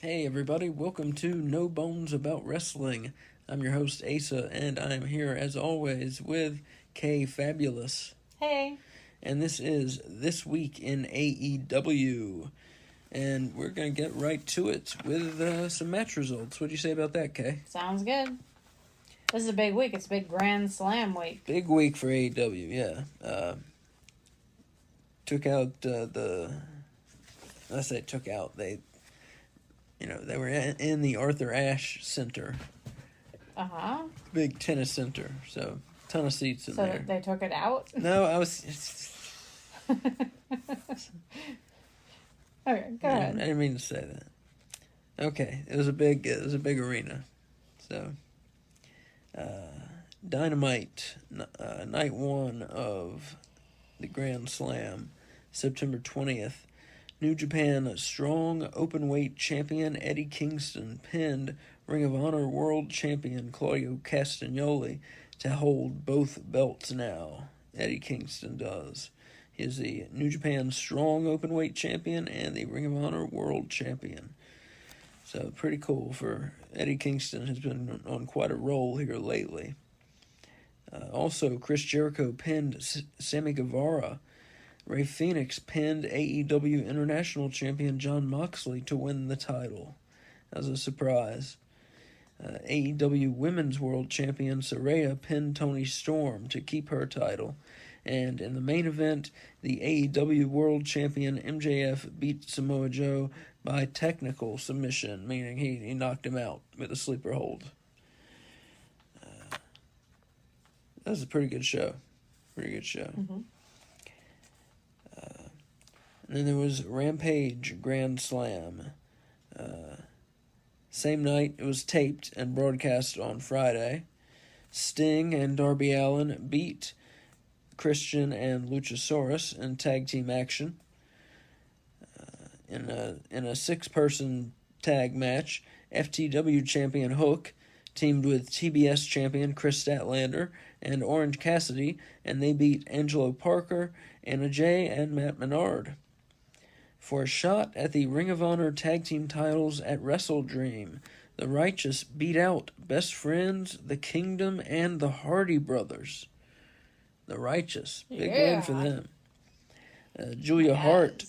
Hey everybody, welcome to No Bones About Wrestling. I'm your host Asa, and I'm here as always with Kay Fabulous. Hey. And this is This Week in AEW. And we're going to get right to it with some match results. What do you say about that, Kay? Sounds good. This is a big week. It's a big Grand Slam week. Big week for AEW, yeah. Took out I say took out, they were in the Arthur Ashe Center. Uh-huh. Big tennis center, so ton of seats in there. So they took it out? No, I was... Okay, go ahead. I didn't mean to say that. Okay, it was a big arena. So, Dynamite, night one of the Grand Slam, September 20th. New Japan strong openweight champion Eddie Kingston pinned Ring of Honor World Champion Claudio Castagnoli to hold both belts now. Eddie Kingston does. He is the New Japan strong openweight champion and the Ring of Honor World Champion. So pretty cool for Eddie Kingston. Has been on quite a roll here lately. Also, Chris Jericho pinned Sammy Guevara. Rey Fenix pinned AEW International Champion Jon Moxley to win the title. As a surprise. AEW Women's World Champion Saraya pinned Toni Storm to keep her title. And in the main event, the AEW World Champion MJF beat Samoa Joe by technical submission, meaning he knocked him out with a sleeper hold. That was a pretty good show. Mm-hmm. And then there was Rampage Grand Slam. Same night, it was taped and broadcast on Friday. Sting and Darby Allin beat Christian and Luchasaurus in tag team action. In a six-person tag match, FTW champion Hook teamed with TBS champion Chris Statlander and Orange Cassidy, and they beat Angelo Parker, Anna Jay, and Matt Menard. For a shot at the Ring of Honor tag team titles at Wrestle Dream, the Righteous beat out Best Friends, The Kingdom, and the Hardy Brothers. The Righteous, big win for them. Julia Hart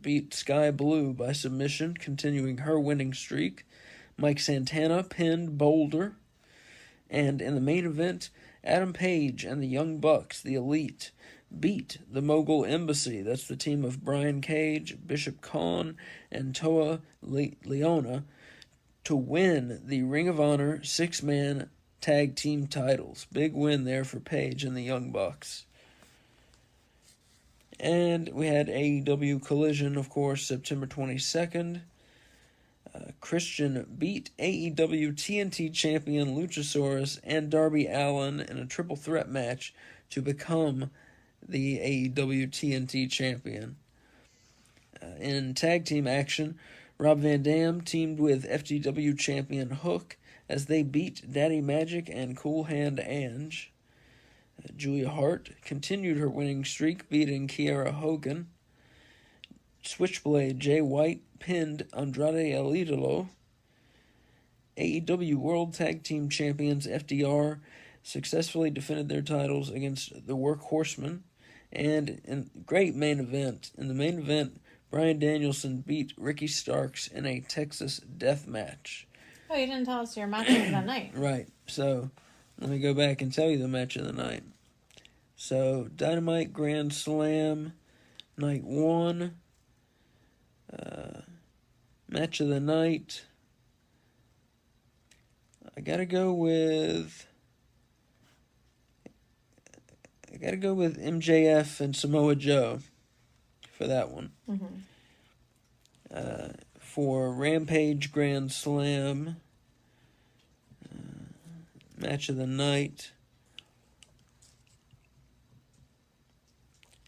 beat Sky Blue by submission, continuing her winning streak. Mike Santana pinned Boulder. And in the main event, Adam Page and the Young Bucks, the Elite, beat the Mogul Embassy. That's the team of Brian Cage, Bishop Kaun, and Toa Leona to win the Ring of Honor six-man tag team titles. Big win there for Page and the Young Bucks. And we had AEW Collision, of course, September 22nd. Christian beat AEW TNT champion Luchasaurus and Darby Allin in a triple threat match to become the AEW TNT champion. In tag team action, Rob Van Dam teamed with FTW champion Hook as they beat Daddy Magic and Cool Hand Ange. Julia Hart continued her winning streak, beating Kiera Hogan. Switchblade Jay White pinned Andrade El Idolo. AEW World Tag Team Champions FDR successfully defended their titles against the Workhorsemen. And in great main event, Bryan Danielson beat Ricky Starks in a Texas death match. Oh, you didn't tell us your match of the night. Right, so let me go back and tell you the match of the night. So, Dynamite Grand Slam, night one. Match of the night. I gotta go with MJF and Samoa Joe for that one. Mm-hmm. For Rampage Grand Slam, match of the night,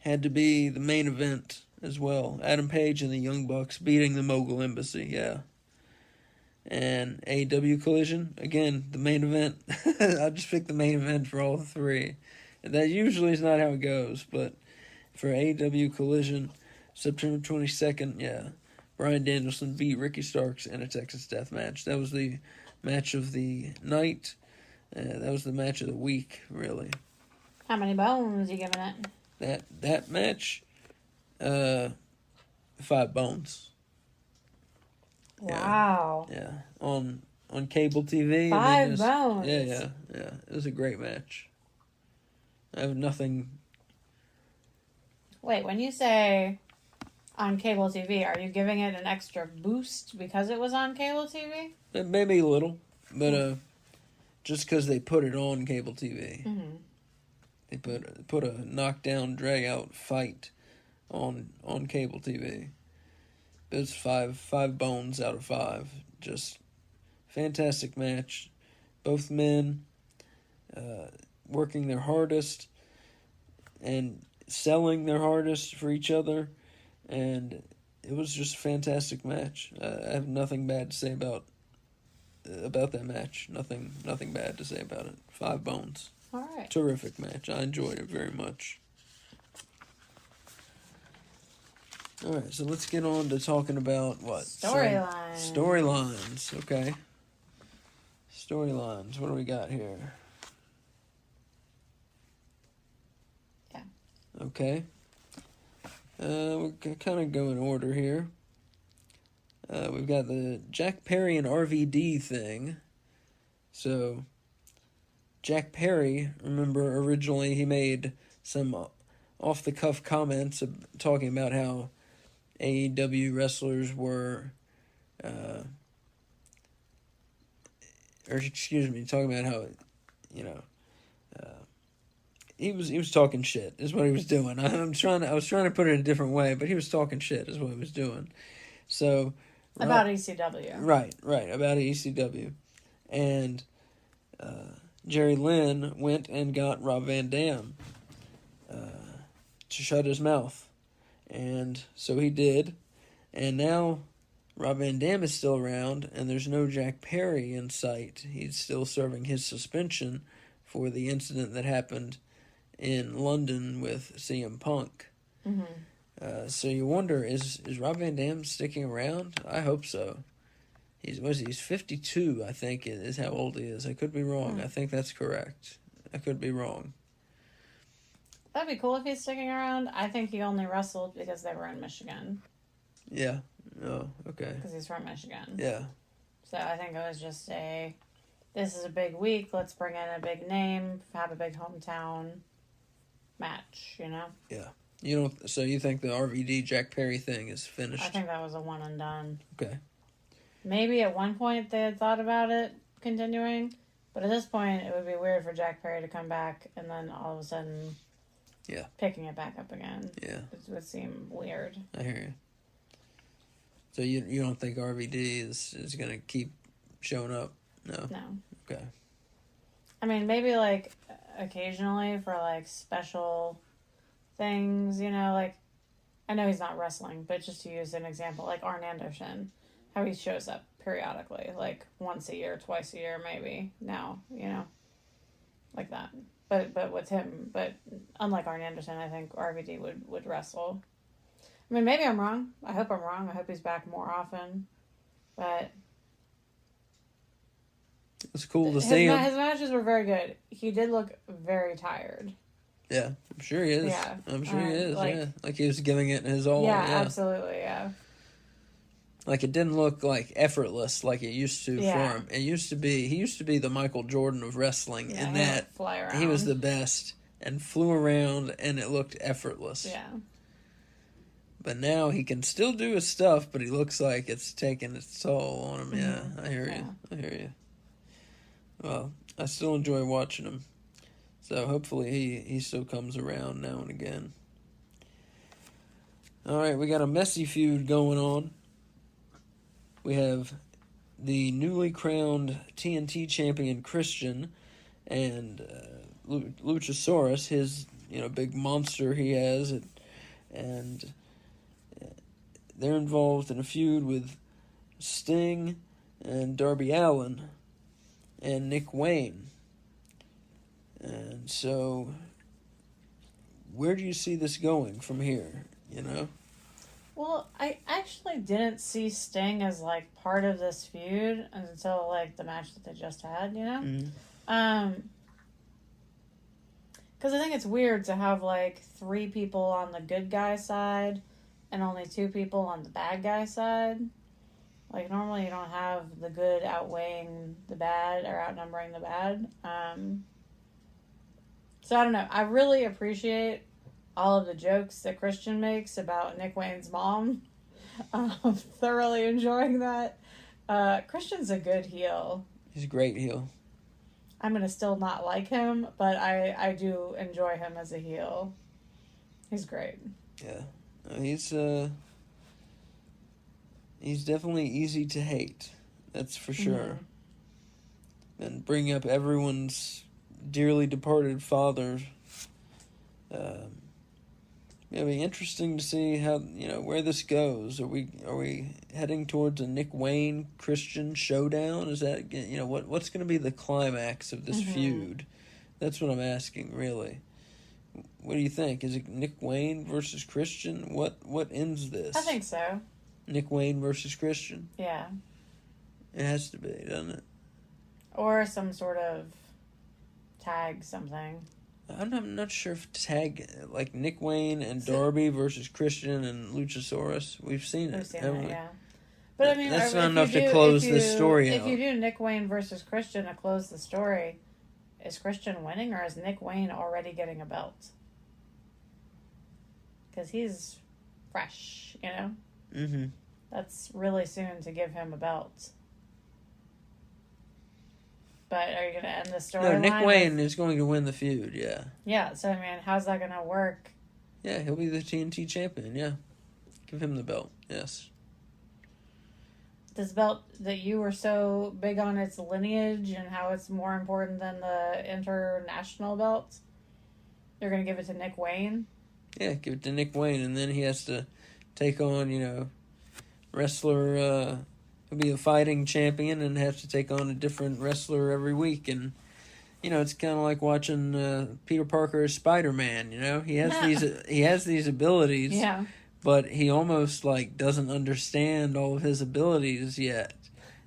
had to be the main event as well. Adam Page and the Young Bucks beating the Mogul Embassy, yeah. And AEW Collision, again, the main event. I just picked the main event for all three. That usually is not how it goes, but for AEW Collision, September 22nd, yeah. Bryan Danielson beat Ricky Starks in a Texas Death Match. That was the match of the night. That was the match of the week, really. How many bones you giving it? That match, 5 bones. Wow. Yeah. On cable TV. 5 bones. Yeah. It was a great match. I have nothing. Wait, when you say on cable TV, are you giving it an extra boost because it was on cable TV? Maybe a little, but just because they put it on cable TV. Mm-hmm. They put a knockdown, drag out fight on cable TV. It's 5 bones out of 5. Just fantastic match. Both men working their hardest and selling their hardest for each other, and it was just a fantastic match. I have nothing bad to say about that match. Nothing bad to say about it. 5 bones. All right. Terrific match. I enjoyed it very much. All right, so let's get on to talking about what? Storylines. Storylines, okay. Storylines. What do we got here? Yeah. Okay. We're kind of go in order here. We've got the Jack Perry and RVD thing. So, Jack Perry, remember originally he made some off-the-cuff comments talking about how AEW wrestlers were, talking about how, he was talking shit is what he was doing. I was trying to put it a different way, but he was talking shit is what he was doing. So about ECW. Right, about ECW. And Jerry Lynn went and got Rob Van Dam to shut his mouth. And so he did. And now Rob Van Dam is still around, and there's no Jack Perry in sight. He's still serving his suspension for the incident that happened in London with CM Punk. Mm-hmm. So you wonder, is Rob Van Dam sticking around? I hope so. He's 52, I think, is how old he is. I could be wrong. I think that's correct. I could be wrong. That'd be cool if he's sticking around. I think he only wrestled because they were in Michigan. Yeah. Oh, okay. Because he's from Michigan. Yeah. So I think it was just this is a big week, let's bring in a big name, have a big hometown match, Yeah. So you think the RVD Jack Perry thing is finished? I think that was a one and done. Okay. Maybe at one point they had thought about it continuing, but at this point it would be weird for Jack Perry to come back and then all of a sudden picking it back up again. Yeah. It would seem weird. I hear you. So you don't think RVD is going to keep showing up? No? No. Okay. I mean, maybe, occasionally for, special things, I know he's not wrestling, but just to use an example, like Arn Anderson, how he shows up periodically, once a year, twice a year, maybe, now, like that. But with him, unlike Arn Anderson, I think RVD would wrestle. I mean, maybe I'm wrong. I hope I'm wrong. I hope he's back more often. But it's cool to see him. His matches were very good. He did look very tired. Yeah, I'm sure he is. Yeah. I'm sure he is, Like he was giving it his all. Yeah, absolutely, yeah. Like it didn't look effortless like it used to for him. He used to be the Michael Jordan of wrestling in that fly around. He was the best and flew around and it looked effortless. Yeah. But now he can still do his stuff, but he looks like it's taking its toll on him. Mm-hmm. Yeah, I hear you. Well, I still enjoy watching him. So hopefully he still comes around now and again. All right, we got a messy feud going on. We have the newly crowned TNT champion Christian and Luchasaurus, his big monster he has, and they're involved in a feud with Sting and Darby Allin and Nick Wayne. And so, where do you see this going from here, Well, I actually didn't see Sting as, like, part of this feud until, like, the match that they just had, you know? Mm-hmm. Because I think it's weird to have, like, 3 people on the good guy side and only 2 people on the bad guy side. Like, normally you don't have the good outweighing the bad or outnumbering the bad. So I don't know. I really appreciate all of the jokes that Christian makes about Nick Wayne's mom. I'm thoroughly enjoying that. Christian's a good heel. He's a great heel. I'm going to still not like him, but I do enjoy him as a heel. He's great. Yeah. He's definitely easy to hate. That's for sure. Mm-hmm. And bring up everyone's dearly departed father. It'll be interesting to see how, where this goes. Are we heading towards a Nick Wayne Christian showdown? Is that, what's going to be the climax of this feud? That's what I'm asking, really. What do you think? Is it Nick Wayne versus Christian? What ends this? I think so. Nick Wayne versus Christian? Yeah. It has to be, doesn't it? Or some sort of tag something. I'm not sure if tag, like Nick Wayne and Darby versus Christian and Luchasaurus. We've seen it, haven't we? Yeah. But I mean, that's not enough to close this story out. If you do Nick Wayne versus Christian to close the story, is Christian winning or is Nick Wayne already getting a belt? Because he's fresh, Mm-hmm. That's really soon to give him a belt. But are you going to end the story? No, Nick Wayne is going to win the feud, yeah. Yeah, so I mean, how's that going to work? Yeah, he'll be the TNT champion, yeah. Give him the belt, yes. This belt that you were so big on its lineage and how it's more important than the international belt, you're going to give it to Nick Wayne? Yeah, give it to Nick Wayne, and then he has to take on, wrestler... He'll be a fighting champion and have to take on a different wrestler every week. And, it's kind of like watching Peter Parker as Spider-Man, He has these abilities, yeah. But he almost, doesn't understand all of his abilities yet.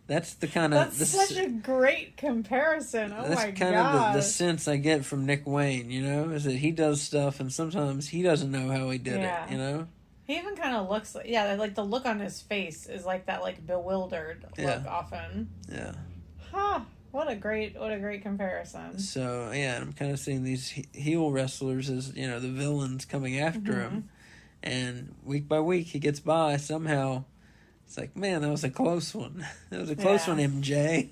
That's the kind of... That's such a great comparison. Oh, my God. That's kind of the sense I get from Nick Wayne, is that he does stuff and sometimes he doesn't know how he did it, He even kind of looks like the look on his face is like that, like, bewildered look often. Yeah. Huh. What a great comparison. So, yeah, I'm kind of seeing these heel wrestlers as, the villains coming after him. And week by week he gets by somehow. It's like, man, that was a close one. That was a close one, MJ.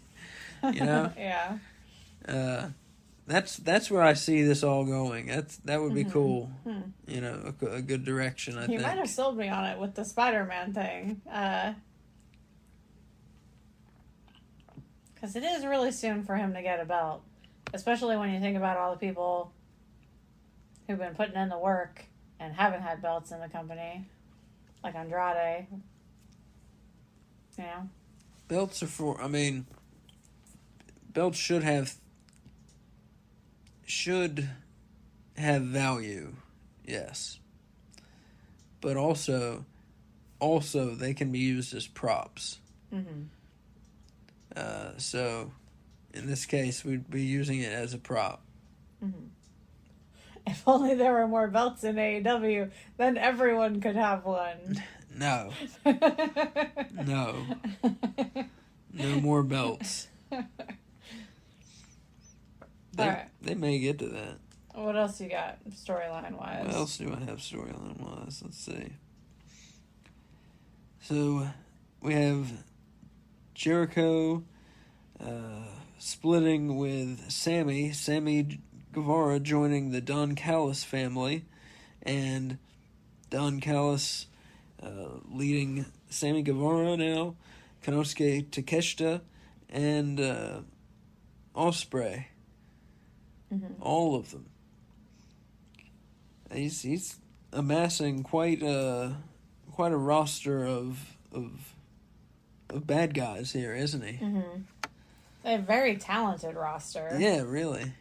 Yeah. That's where I see this all going. That would be cool. A good direction, I think. You might have sold me on it with the Spider-Man thing. Because it is really soon for him to get a belt. Especially when you think about all the people who've been putting in the work and haven't had belts in the company. Like Andrade. Belts are for... belts should have value, yes. But also they can be used as props. So, in this case, we'd be using it as a prop. If only there were more belts in AEW, then everyone could have one. No. No. No more belts. They may get to that. What else you got storyline-wise? What else do I have storyline-wise? Let's see. So, we have Jericho splitting with Sammy Guevara joining the Don Callis family, and Don Callis leading Sammy Guevara now, Konosuke Takeshita, and Ospreay. All of them. He's amassing quite a roster of bad guys here, isn't he? A very talented roster. Yeah, really.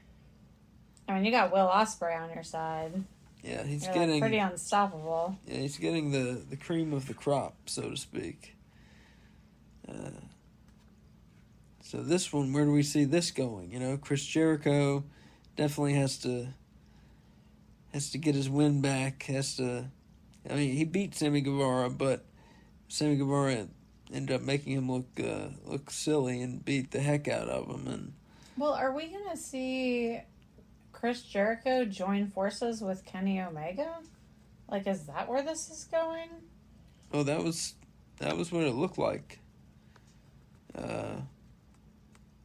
I mean, you got Will Ospreay on your side. Yeah, he's You're getting like pretty unstoppable. Yeah, he's getting the cream of the crop, so to speak. So this one, where do we see this going? You know, Chris Jericho definitely has to get his win back. I mean, he beat Sammy Guevara, but Sammy Guevara ended up making him look silly and beat the heck out of him. And Well, are we gonna see Chris Jericho join forces with Kenny Omega? Like, is that where this is going? oh, that was what it looked like.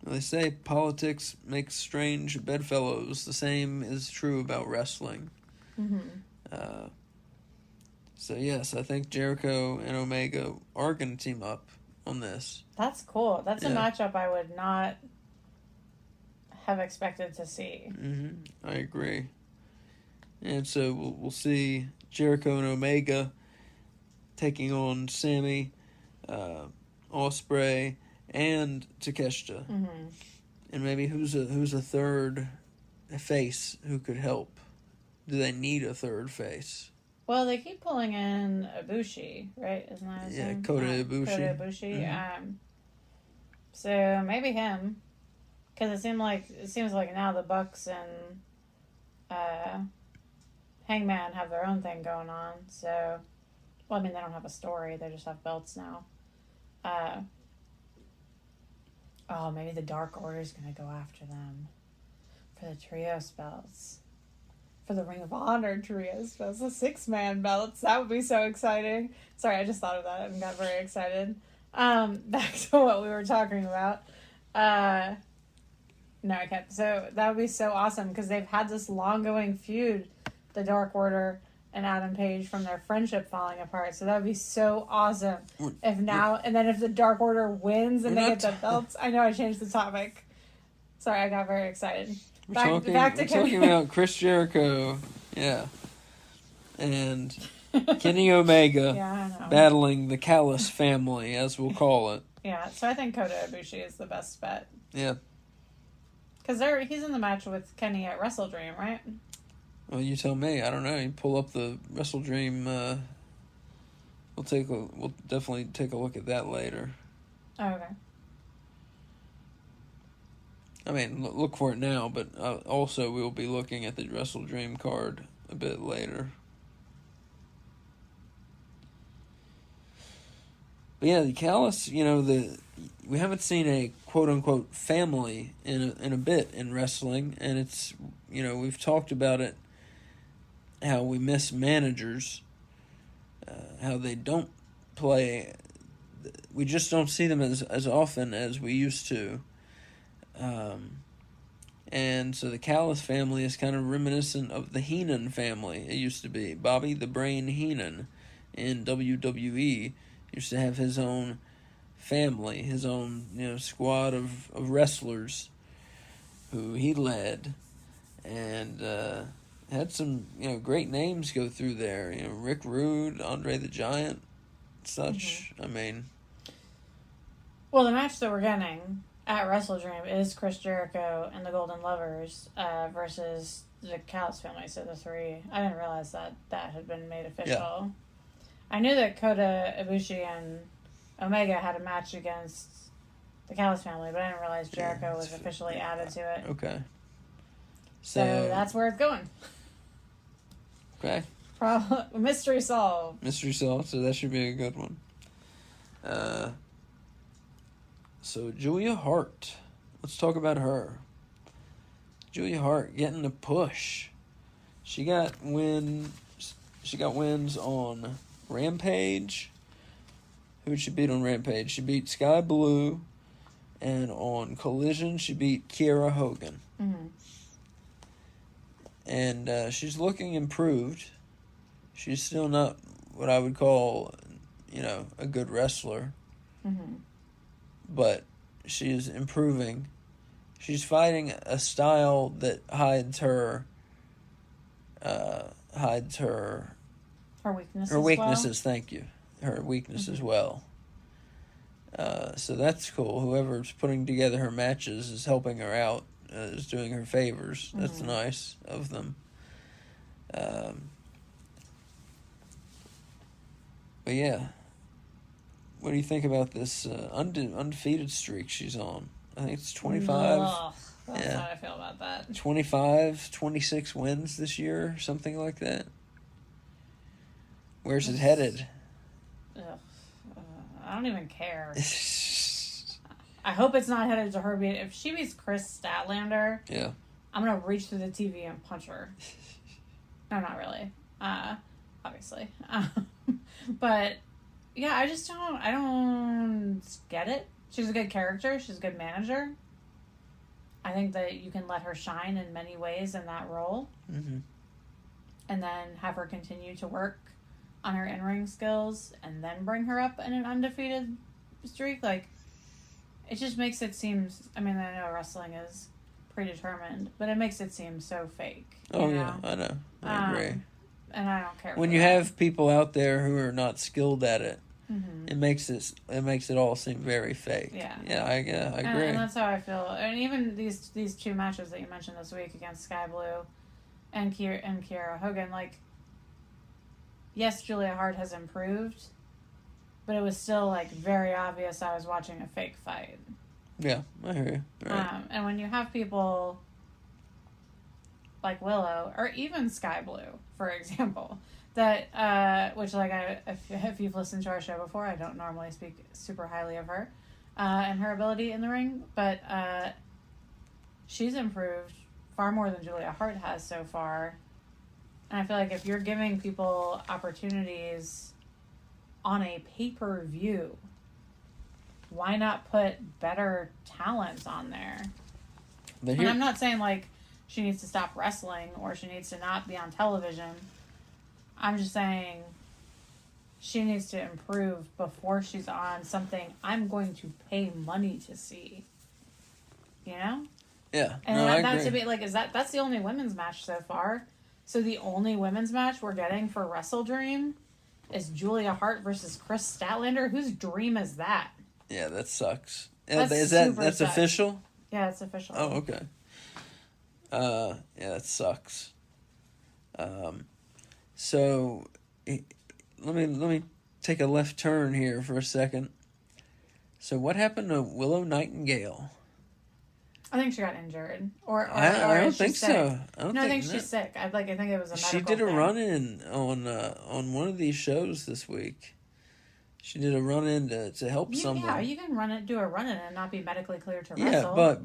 They say politics makes strange bedfellows. The same is true about wrestling. Mm-hmm. So yes, I think Jericho and Omega are going to team up on this. That's cool. That's a matchup I would not have expected to see. Mm-hmm. I agree. And so we'll see Jericho and Omega taking on Sammy, Ospreay, and Takeshita. Mm-hmm. And maybe who's a third face who could help? Do they need a third face? Well, they keep pulling in Ibushi, right? Isn't that his name? Kota Ibushi. Kota Ibushi. Mm-hmm. So maybe him, because it seems like now the Bucks and Hangman have their own thing going on. So, well, I mean, they don't have a story; they just have belts now. Maybe the Dark Order is going to go after them for the trios belts. For the Ring of Honor trios belts, the 6-man belts. That would be so exciting. Sorry, I just thought of that and got very excited. Back to what we were talking about. No, I can't. So that would be so awesome because they've had this long-going feud, the Dark Order and Adam Page, from their friendship falling apart. So that would be so awesome if the Dark Order wins and they get the belts. I know I changed the topic. Sorry, I got very excited. We're talking about Chris Jericho, and Kenny Omega battling the Callis family, as we'll call it. Yeah, so I think Kota Ibushi is the best bet. Yeah. Because he's in the match with Kenny at Wrestle Dream, right? Well, you tell me. I don't know. You pull up the Wrestle Dream. We'll definitely take a look at that later. Oh, okay. I mean, look for it now, but also we'll be looking at the Wrestle Dream card a bit later. But yeah, the Callis, we haven't seen a quote-unquote family in a bit in wrestling, and it's, we've talked about it, how we miss managers, how they don't play, we just don't see them as often as we used to. And so the Callis family is kind of reminiscent of the Heenan family. It used to be Bobby the Brain Heenan in WWE used to have his own family, his own squad of wrestlers who he led, and had some great names go through there. Rick Rude, Andre the Giant, such. Mm-hmm. I mean, well, the match that we're getting at Wrestle Dream is Chris Jericho and the Golden Lovers versus the Callis family, so the three. I didn't realize that had been made official. Yeah. I knew that Kota Ibushi and Omega had a match against the Callis family, but I didn't realize Jericho was officially added to it. Okay. So that's where it's going. Okay. Mystery solved. Mystery solved, so that should be a good one. So Julia Hart, let's talk about her. Julia Hart getting a push. She got wins on Rampage. Who did she beat on Rampage? She beat Sky Blue, and on Collision she beat Kiera Hogan. Mm-hmm. And she's looking improved. She's still not what I would call, a good wrestler. Mm-hmm. But she's improving. She's fighting a style that hides her weaknesses. Her weaknesses, thank you. Her weakness as well. So that's cool. Whoever's putting together her matches is helping her out, is doing her favors. That's nice of them. But yeah, what do you think about this undefeated streak she's on? I think it's 25. Ugh, that's how I feel about that. 25, 26 wins this year, something like that. Where's it headed? Ugh. I don't even care. I hope it's not headed to her. If she beats Chris Statlander, yeah, I'm going to reach through the TV and punch her. No, not really. Obviously. But, yeah, I don't get it. She's a good character. She's a good manager. I think that you can let her shine in many ways in that role. Mm-hmm. And then have her continue to work on her in-ring skills and then bring her up in an undefeated streak. Like, it just makes it seem... I mean, I know wrestling is predetermined, but it makes it seem so fake. Oh, yeah, I know. I agree. And I don't care. When you have people out there who are not skilled at it, mm-hmm. it makes it all seem very fake. Yeah. I agree. And that's how I feel. And even these two matches that you mentioned this week against Sky Blue and Kiera Hogan, like, yes, Julia Hart has improved, but it was still, like, very obvious I was watching a fake fight. Yeah, I hear you. Right. And when you have people like Willow, or even Sky Blue, for example, that, which, like, if you've listened to our show before, I don't normally speak super highly of her and her ability in the ring, but she's improved far more than Julia Hart has so far. And I feel like if you're giving people opportunities on a pay-per-view, why not put better talent on there? And I'm not saying, like, she needs to stop wrestling or she needs to not be on television. I'm just saying she needs to improve before she's on something I'm going to pay money to see. You know? Yeah. And no, I that's agree. to be like, that's the only women's match so far. So the only women's match we're getting for Wrestle Dream is Julia Hart versus Chris Statlander. Whose dream is that? Yeah, that sucks. That's official? Yeah, it's official. Oh, okay. Yeah, that sucks. So let me take a left turn here for a second. So what happened to Willow Nightingale? I think she got injured, or I don't think so. I think she's sick. I think it was a medical She did a thing. run-in on one of these shows this week. She did a run-in to help someone. Yeah, you can do a run-in and not be medically cleared to yeah, wrestle. but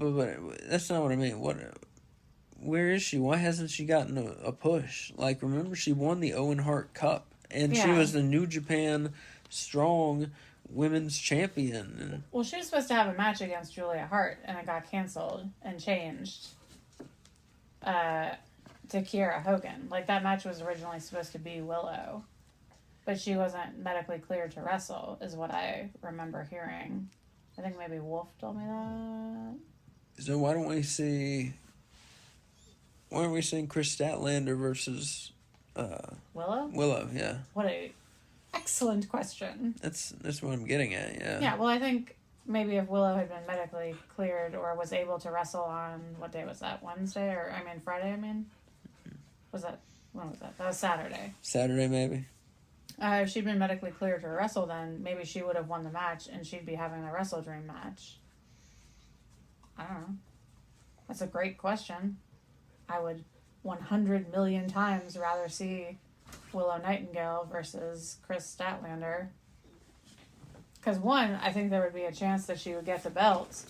that's not what I mean. Where is she? Why hasn't she gotten a push? Like, remember, she won the Owen Hart Cup, and she was the New Japan Strong Women's Champion. Well, she was supposed to have a match against Julia Hart, and it got canceled and changed to Kiera Hogan. Like, that match was originally supposed to be Willow, but she wasn't medically cleared to wrestle, is what I remember hearing. I think maybe Wolf told me that. So why don't we see... Why aren't we seeing Chris Statlander versus Willow? Willow, yeah. What a excellent question. That's what I'm getting at, yeah. Yeah, well, I think maybe if Willow had been medically cleared or was able to wrestle on, what day was that? Friday, when was that? That was Saturday. Saturday, maybe. If she'd been medically cleared to wrestle, then maybe she would have won the match and she'd be having the Wrestle Dream match. I don't know. That's a great question. I would 100 million times rather see Willow Nightingale versus Chris Statlander. Because one, I think there would be a chance that she would get the belt.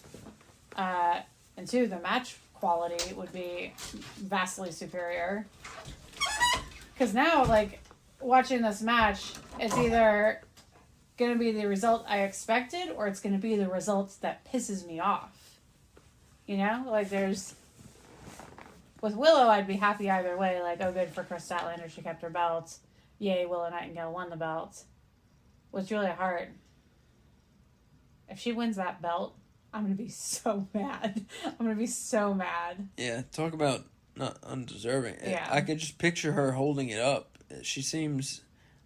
And two, the match quality would be vastly superior. Because now, like, watching this match, it's either going to be the result I expected or it's going to be the result that pisses me off. You know? Like, with Willow, I'd be happy either way. Like, oh, good for Chris Statlander. She kept her belt. Yay, Willow Nightingale won the belt. With Julia Hart, if she wins that belt, I'm going to be so mad. I'm going to be so mad. Yeah, talk about not undeserving. Yeah. I could just picture her holding it up. She seems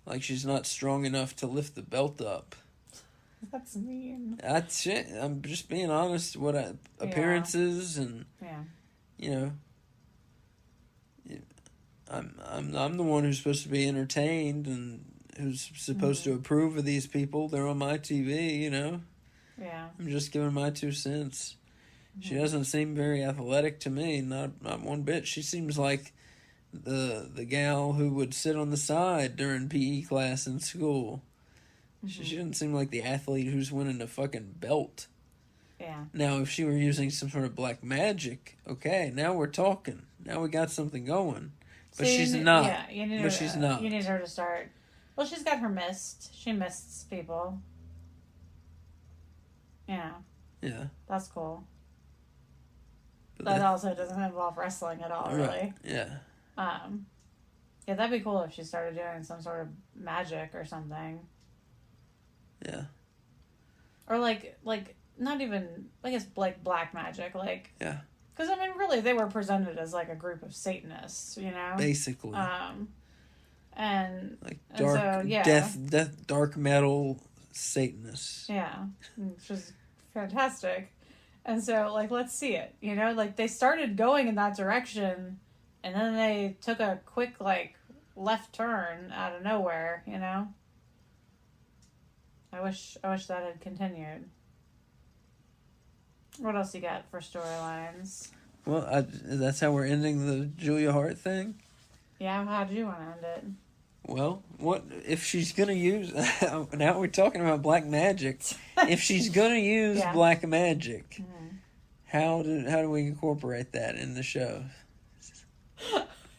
like she's not strong enough to lift the belt up. That's mean. That's it. I'm just being honest. Appearances and, Yeah. you know, I'm the one who's supposed to be entertained and who's supposed to approve of these people. They're on my TV, you know. Yeah. I'm just giving my 2 cents. She doesn't seem very athletic to me, not one bit. She seems like the gal who would sit on the side during PE class in school. She doesn't seem like the athlete who's winning a fucking belt. Yeah. Now, if she were using some sort of black magic, okay, now we're talking. Now we got something going. But she's not. Yeah, you need but she's not. You need her to start. Well, she's got her mist. She mists people. Yeah. Yeah. That's cool. But That also doesn't involve wrestling at all, really. Right. Yeah. Yeah, that'd be cool if she started doing some sort of magic or something. Yeah. Or like not even, I guess, like black magic, like. Yeah. Because, I mean, really, they were presented as, like, a group of Satanists, you know? Basically. And... Like dark, so, yeah. death, dark metal Satanists. Yeah. Which is fantastic. And so, like, let's see it, you know? Like, they started going in that direction, and then they took a quick, like, left turn out of nowhere, you know? I wish that had continued. What else you got for storylines? Well, that's how we're ending the Julia Hart thing? Yeah, how do you want to end it? Well, what if she's going to use... Now we're talking about black magic. If she's going to use black magic, how do we incorporate that in the show?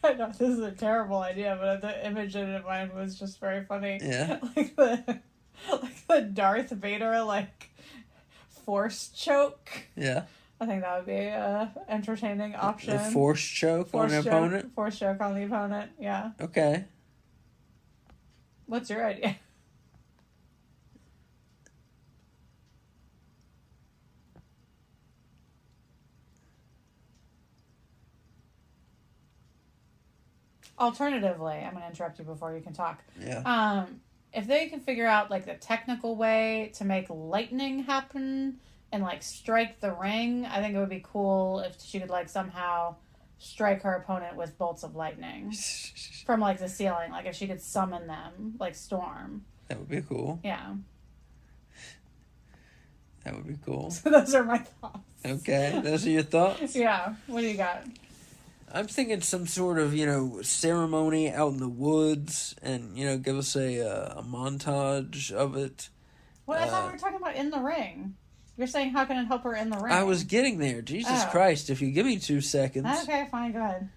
I know, this is a terrible idea, but the image in mind was just very funny. Yeah. Like the Darth Vader, like... force choke. Yeah. I think that would be a entertaining option. A force choke on the opponent? Force choke on the opponent, yeah. Okay. What's your idea? Alternatively, I'm going to interrupt you before you can talk. Yeah. If they can figure out, like, the technical way to make lightning happen and, like, strike the ring, I think it would be cool if she could, like, somehow strike her opponent with bolts of lightning from, like, the ceiling. Like, if she could summon them, like Storm. That would be cool. Yeah. That would be cool. So those are my thoughts. Okay, those are your thoughts? Yeah. What do you got? I'm thinking some sort of, ceremony out in the woods and, give us a montage of it. Well, I thought we were talking about in the ring. You're saying how can it help her in the ring? I was getting there. Jesus Christ, if you give me 2 seconds. Okay, fine, go ahead.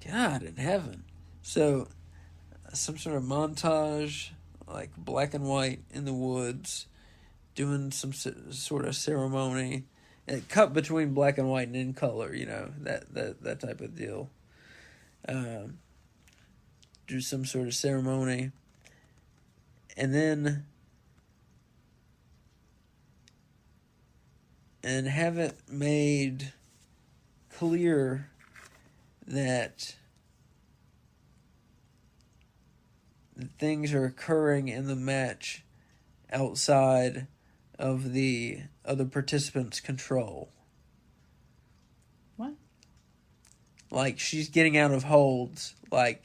God in heaven. So, some sort of montage, like black and white in the woods, doing some sort of ceremony. Cut between black and white and in color, that type of deal. Do some sort of ceremony. And then... And have it made clear that things are occurring in the match outside of the other participants' control. What? Like, she's getting out of holds, and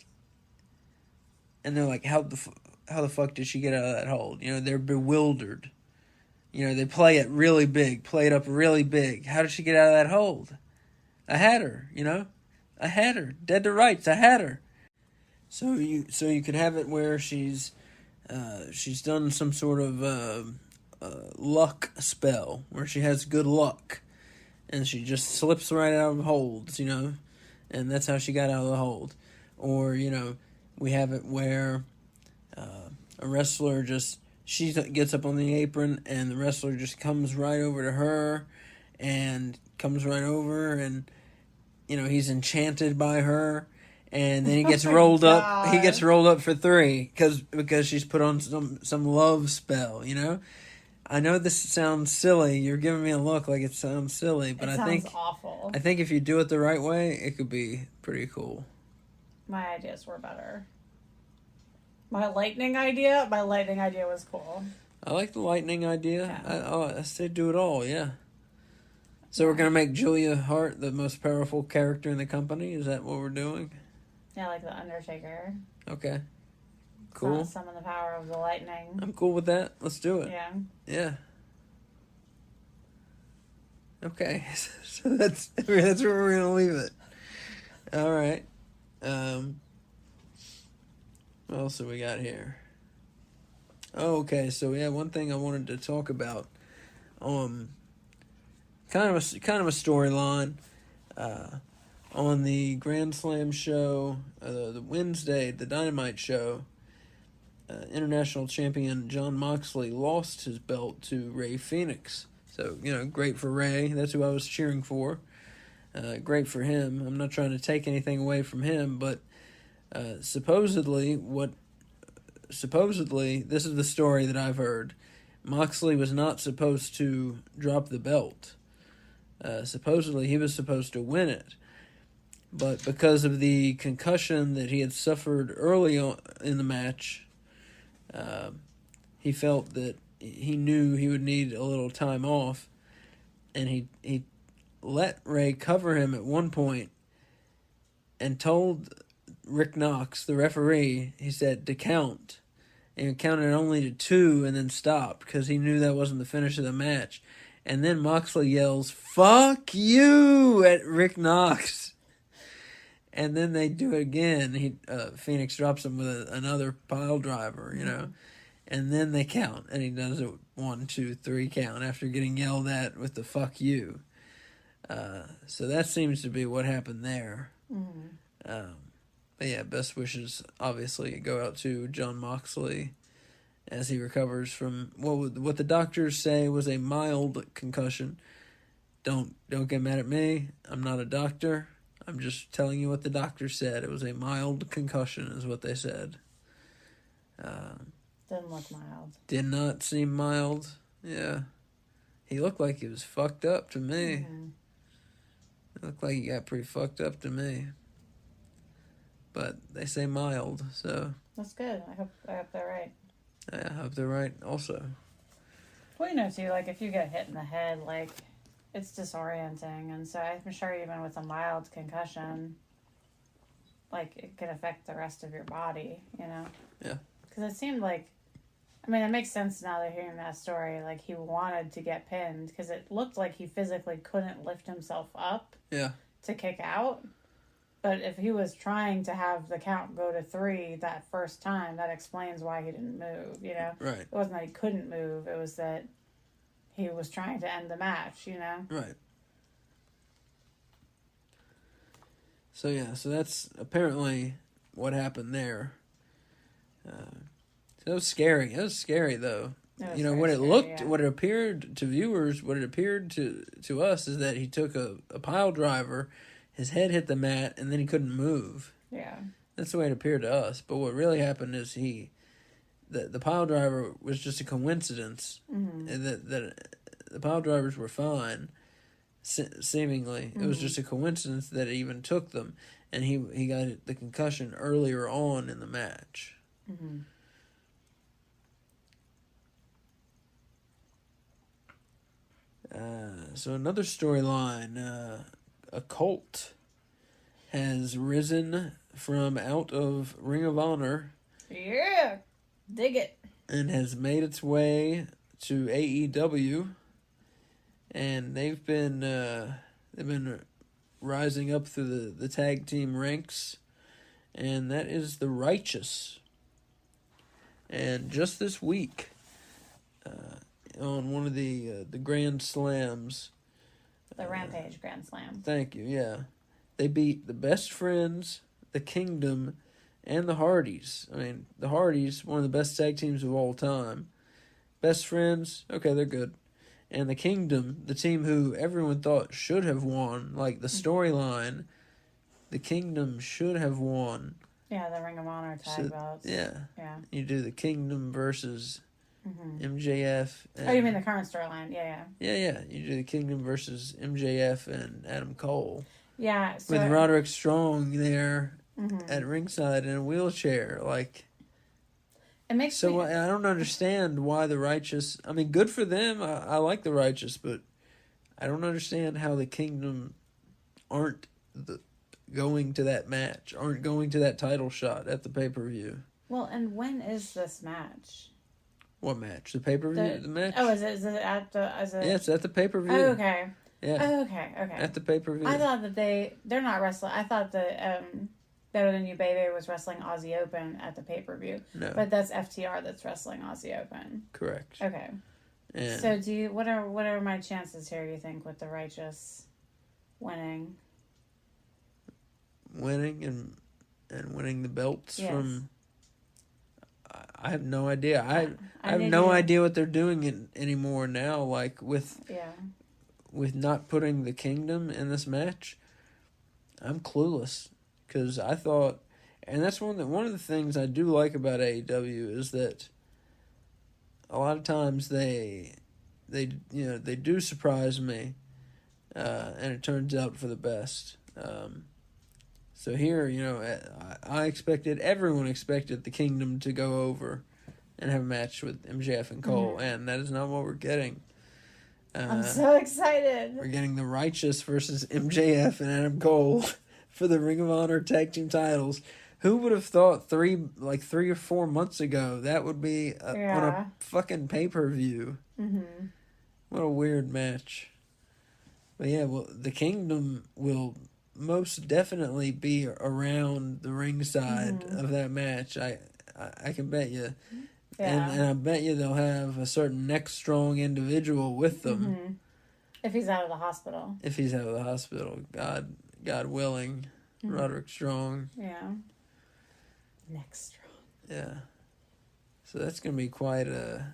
they're like, how the fuck did she get out of that hold? They're bewildered. They play it really big, play it up really big. How did she get out of that hold? I had her, I had her. Dead to rights, I had her. So you could have it where she's done some sort of luck spell where she has good luck and she just slips right out of holds, and that's how she got out of the hold. Or, we have it where a wrestler she gets up on the apron and the wrestler just comes right over to her and he's enchanted by her. And then he gets rolled up. He gets rolled up for 3 because she's put on some love spell. I know this sounds silly. You're giving me a look like it sounds silly, but I think awful. I think if you do it the right way, it could be pretty cool. My ideas were better. My lightning idea was cool. I like the lightning idea. Yeah. I say do it all. Yeah. So we're gonna make Julia Hart the most powerful character in the company. Is that what we're doing? Yeah, like the Undertaker. Okay. Cool. Summon the power of the lightning. I'm cool with that. Let's do it. Yeah. Yeah. Okay. So that's where we're gonna leave it. All right. What else have we got here? Oh, okay. So yeah, one thing I wanted to talk about, kind of a storyline, on the Grand Slam show, the Wednesday, the Dynamite show. International champion Jon Moxley lost his belt to Rey Fenix. So, great for Rey. That's who I was cheering for. Great for him. I'm not trying to take anything away from him, but supposedly, this is the story that I've heard. Moxley was not supposed to drop the belt. Supposedly, he was supposed to win it. But because of the concussion that he had suffered early on in the match, he felt that he knew he would need a little time off, and he let Rey cover him at one point and told Rick Knox, the referee, he said to count, and he counted only to 2 and then stopped because he knew that wasn't the finish of the match. And then Moxley yells, "Fuck you!" at Rick Knox. And then they do it again. Phoenix drops him with another pile driver, And then they count. And he does it 1, 2, 3 count after getting yelled at with the "fuck you." So that seems to be what happened there. Mm-hmm. But yeah, best wishes obviously go out to Jon Moxley as he recovers from what the doctors say was a mild concussion. Don't get mad at me. I'm not a doctor. I'm just telling you what the doctor said. It was a mild concussion, is what they said. Didn't look mild. Did not seem mild. Yeah. He looked like he was fucked up to me. Mm-hmm. It looked like he got pretty fucked up to me. But they say mild, so... That's good. I hope they're right. I hope they're right also. Well, too, if you get hit in the head, it's disorienting, and so I'm sure even with a mild concussion, it could affect the rest of your body, Yeah. Because it seemed it makes sense now that hearing that story, he wanted to get pinned, because it looked like he physically couldn't lift himself up to kick out, but if he was trying to have the count go to 3 that first time, that explains why he didn't move, Right. It wasn't that he couldn't move, it was that he was trying to end the match, Right. So that's apparently what happened there. It was scary. It was scary, though. What it appeared to viewers, what it appeared to us is that he took a pile driver, his head hit the mat, and then he couldn't move. Yeah. That's the way it appeared to us. But what really happened is the pile driver was just a coincidence. Mm-hmm. That the pile drivers were fine, seemingly. Mm-hmm. It was just a coincidence that it even took them, and he got the concussion earlier on in the match. Mm-hmm. So another storyline, a cult has risen from out of Ring of Honor. Yeah, dig it. And has made its way to AEW, and they've been rising up through the tag team ranks, and that is the Righteous. And just this week, on one of the Grand Slams, the Rampage Grand Slam. Thank you. Yeah, they beat the Best Friends, the Kingdom, and the Hardys. The Hardys, one of the best tag teams of all time. Best Friends, okay, they're good. And the Kingdom, the team who everyone thought should have won, the storyline, the Kingdom should have won. Yeah, the Ring of Honor tag belts. Yeah. You do the Kingdom versus MJF. And, you mean the current storyline? Yeah. Yeah. You do the Kingdom versus MJF and Adam Cole. Yeah. So with Roderick Strong there at ringside in a wheelchair. It makes me... I don't understand why the Righteous... good for them. I like the Righteous, but I don't understand how the Kingdom aren't going to that match, aren't going to that title shot at the pay-per-view. Well, and when is this match? What match? The pay-per-view? The match? Oh, is it at the... Yeah, it's at the pay-per-view. Oh, okay. Yeah. Oh, okay. At the pay-per-view. I thought that they're not wrestling. I thought that Better Than You Baby was wrestling Aussie Open at the pay-per-view. No. But that's FTR that's wrestling Aussie Open. Correct. Okay. And So what are my chances here, do you think, with the Righteous winning? Winning and winning the belts Yes. from... I have no idea. I have need no to- idea what they're doing anymore now. Like with not putting the Kingdom in this match, I'm clueless. Because I thought, and that's one of the things I do like about AEW is that a lot of times they do surprise me, and it turns out for the best. So here, everyone expected the Kingdom to go over and have a match with MJF and Cole, and that is not what we're getting. I'm so excited. We're getting the Righteous versus MJF and Adam Cole for the Ring of Honor Tag Team titles. Who would have thought 3 or 4 months ago that would be on a fucking pay-per-view? Mm-hmm. What a weird match. But yeah, well, the Kingdom will most definitely be around the ringside of that match. I can bet you. Yeah. And I bet you they'll have a certain next strong individual with them. Mm-hmm. If he's out of the hospital. If he's out of the hospital. God willing. Roderick Strong. Yeah. Next strong. Yeah. So that's gonna be quite a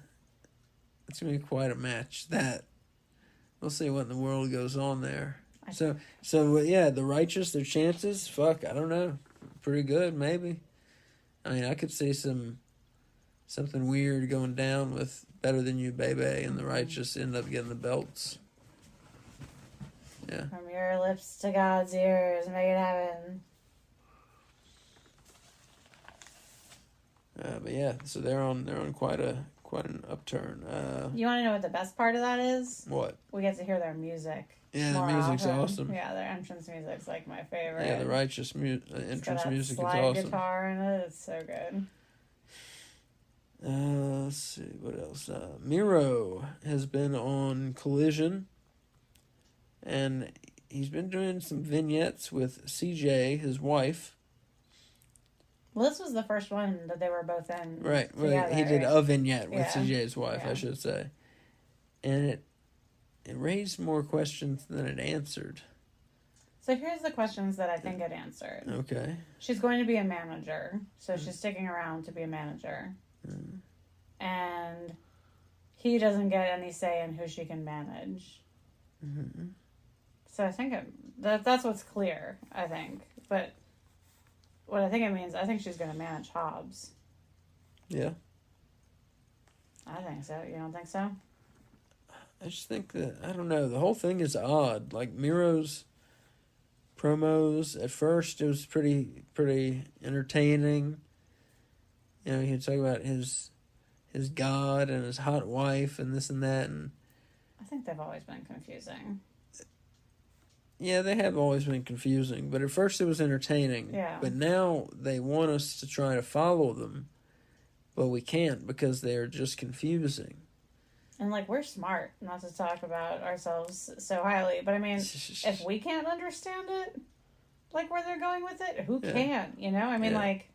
match. That we'll see what in the world goes on there. So yeah, the Righteous, their chances, I don't know. Pretty good, maybe. I mean, I could see something weird going down with Better Than You Baby and the Righteous end up getting the belts. Yeah. From your lips to God's ears, make it happen. But yeah, so they're on quite an upturn. You want to know what the best part of that is? What? We get to hear their music. Yeah, the music's awesome. Yeah, their entrance music's like my favorite. Yeah, the Righteous entrance music is slide awesome. Guitar in it, it's so good. Let's see what else. Miro has been on Collision, and he's been doing some vignettes with CJ, his wife. Well, this was the first one that they were both in. Right. Together, He did a vignette with Yeah. CJ's wife, Yeah. I should say, and it raised more questions than it answered. So here's the questions that I think it answered. Okay. She's going to be a manager, so she's sticking around to be a manager. And he doesn't get any say in who she can manage. Mm-hmm. So I think that's what's clear, I think. But what I think it means, I think she's going to manage Hobbs. Yeah. I think so. You don't think so? I just think that, I don't know, the whole thing is odd. Like, Miro's promos, at first, it was pretty entertaining. You know, he'd talk about his God and his hot wife and this and that. And I think they've always been confusing. yeah, they have always been confusing. But at first, it was entertaining. Yeah. But now they want us to try to follow them. But we can't because they're just confusing. And, like, we're smart not to talk about ourselves so highly. But, I mean, if we can't understand it, like, where they're going with it, who can? You know? I mean, like...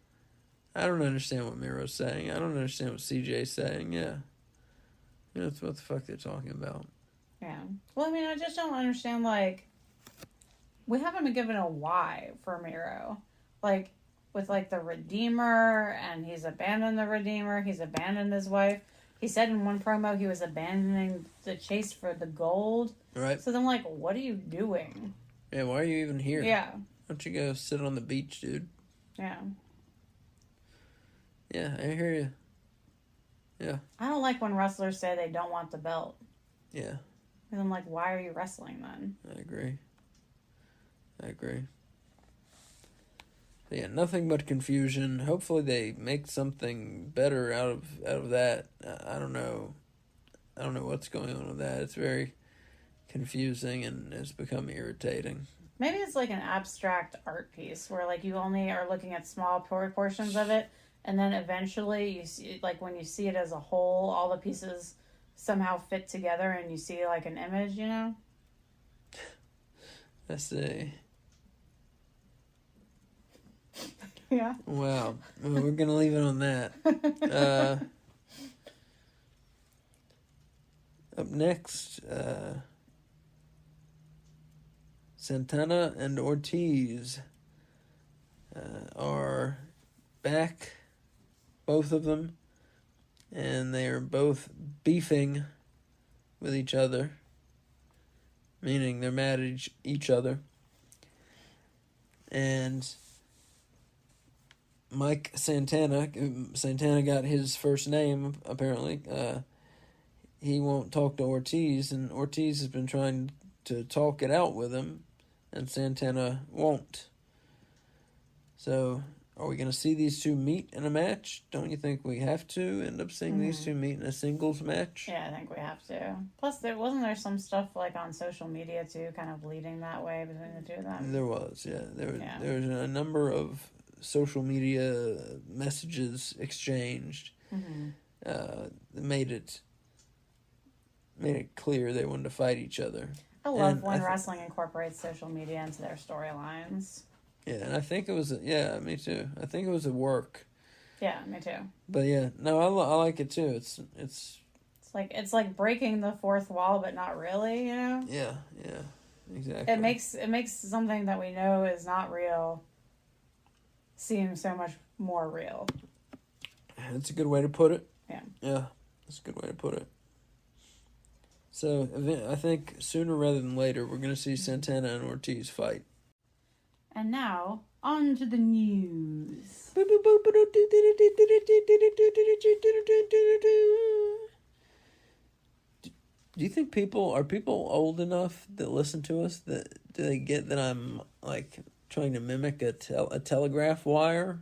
I don't understand what Miro's saying. I don't understand what CJ's saying. Yeah. You know, that's what the fuck they're talking about. Yeah. Well, I mean, I just don't understand, like... We haven't been given a why for Miro. Like, with, like, the Redeemer, and he's abandoned the Redeemer, he's abandoned his wife. He said in one promo he was abandoning the chase for the gold. Right. So then, like, what are you doing? Yeah, why are you even here? Yeah. Why don't you go sit on the beach, dude? Yeah. Yeah, I hear you. Yeah. I don't like when wrestlers say they don't want the belt. Yeah. And I'm like, why are you wrestling then? I agree. But yeah, nothing but confusion. Hopefully they make something better out of that. I don't know. I don't know what's going on with that. It's very confusing and it's become irritating. Maybe it's like an abstract art piece where like you only are looking at small portions of it, and then eventually you see, like when you see it as a whole, all the pieces somehow fit together and you see like an image, you know? I see. Yeah. Wow. Well, we're gonna leave it on that. Up next, Santana and Ortiz are back, both of them, and they are both beefing with each other, meaning they're mad at each other. And Mike Santana got his first name, apparently. He won't talk to Ortiz, and Ortiz has been trying to talk it out with him, and Santana won't. So, are we going to see these two meet in a match? Don't you think we have to end up seeing these two meet in a singles match? Yeah, I think we have to. Plus, there some stuff like on social media too, kind of leading that way between the two of them. There was, yeah. There was a number of social media messages exchanged. That made it clear they wanted to fight each other. I love when wrestling incorporates social media into their storylines. Yeah, and I think it was me too. I think it was a work. Yeah, me too. But yeah, no, I like it too. It's like breaking the fourth wall, but not really, you know? Yeah, exactly. It makes something that we know is not real seem so much more real. That's a good way to put it. Yeah, that's a good way to put it. So, I think sooner rather than later, we're going to see Santana and Ortiz fight. And now, on to the news. Do you think are people old enough that listen to us do they get that I'm like trying to mimic a telegraph wire?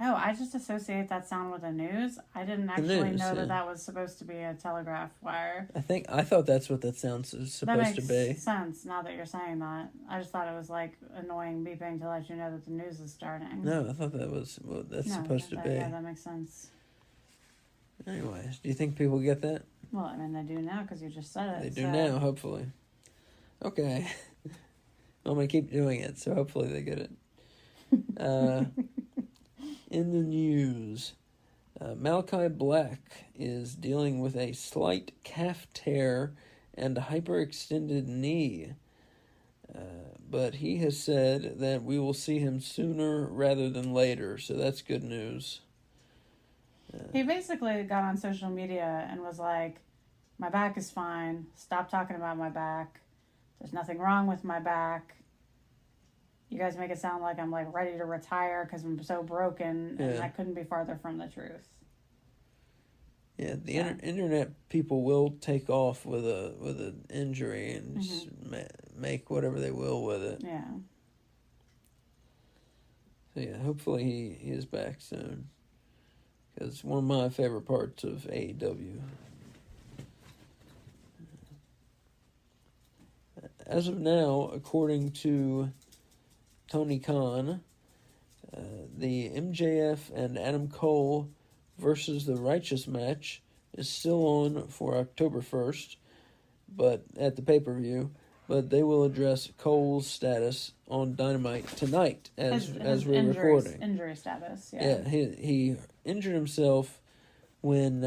Oh, I just associate that sound with the news. I didn't actually know that was supposed to be a telegraph wire. I thought that's what that sounds is supposed to be. That makes sense now that you're saying that. I just thought it was like annoying beeping to let you know that the news is starting. No, I thought that was what that's supposed to be. Yeah, that makes sense. Anyways, do you think people get that? Well, I mean, they do now because you just said it. They do now, hopefully. Okay. I'm going to keep doing it, so hopefully they get it. In the news, Malachi Black is dealing with a slight calf tear and a hyperextended knee. But he has said that we will see him sooner rather than later, so that's good news. He basically got on social media and was like, my back is fine. Stop talking about my back. There's nothing wrong with my back. You guys make it sound like I'm like ready to retire because I'm so broken, and that couldn't be farther from the truth. Yeah, the internet people will take off with an injury and just make whatever they will with it. Yeah. So yeah, hopefully he is back soon. Because it's one of my favorite parts of AEW. As of now, according to Tony Khan, the MJF and Adam Cole versus the Righteous match is still on for October 1st, but at the pay-per-view. But they will address Cole's status on Dynamite tonight as we're recording. Injury status, yeah. He injured himself when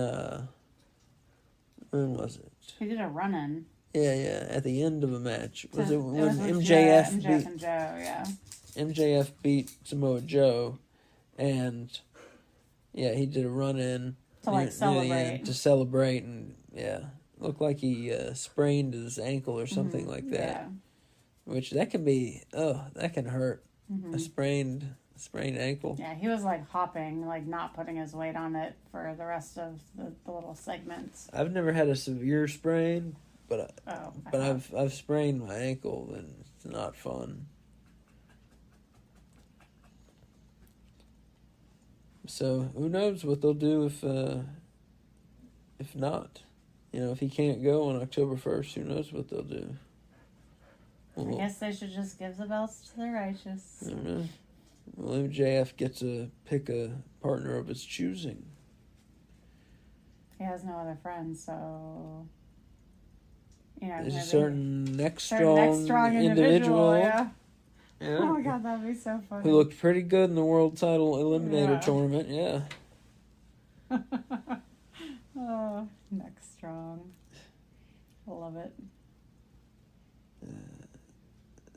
was it? He did a run-in. Yeah, at the end of a match. Was it when MJF and Joe, yeah. MJF beat Samoa Joe, and he did a run-in to celebrate. To celebrate, and looked like he sprained his ankle or something like that. Yeah. Which that can be that can hurt. A sprained ankle. Yeah, he was like hopping, like not putting his weight on it for the rest of the little segments. I've never had a severe sprain, but I've sprained my ankle and it's not fun. So who knows what they'll do if not. If he can't go on October 1st, who knows what they'll do. I guess they should just give the belts to the righteous. I don't know. Well, MJF gets to pick a partner of his choosing. He has no other friends, so there's a certain next strong individual. Yeah. Yeah. Oh my god, that'd be so funny. Who looked pretty good in the world title eliminator tournament. Yeah. Oh, next strong. I love it.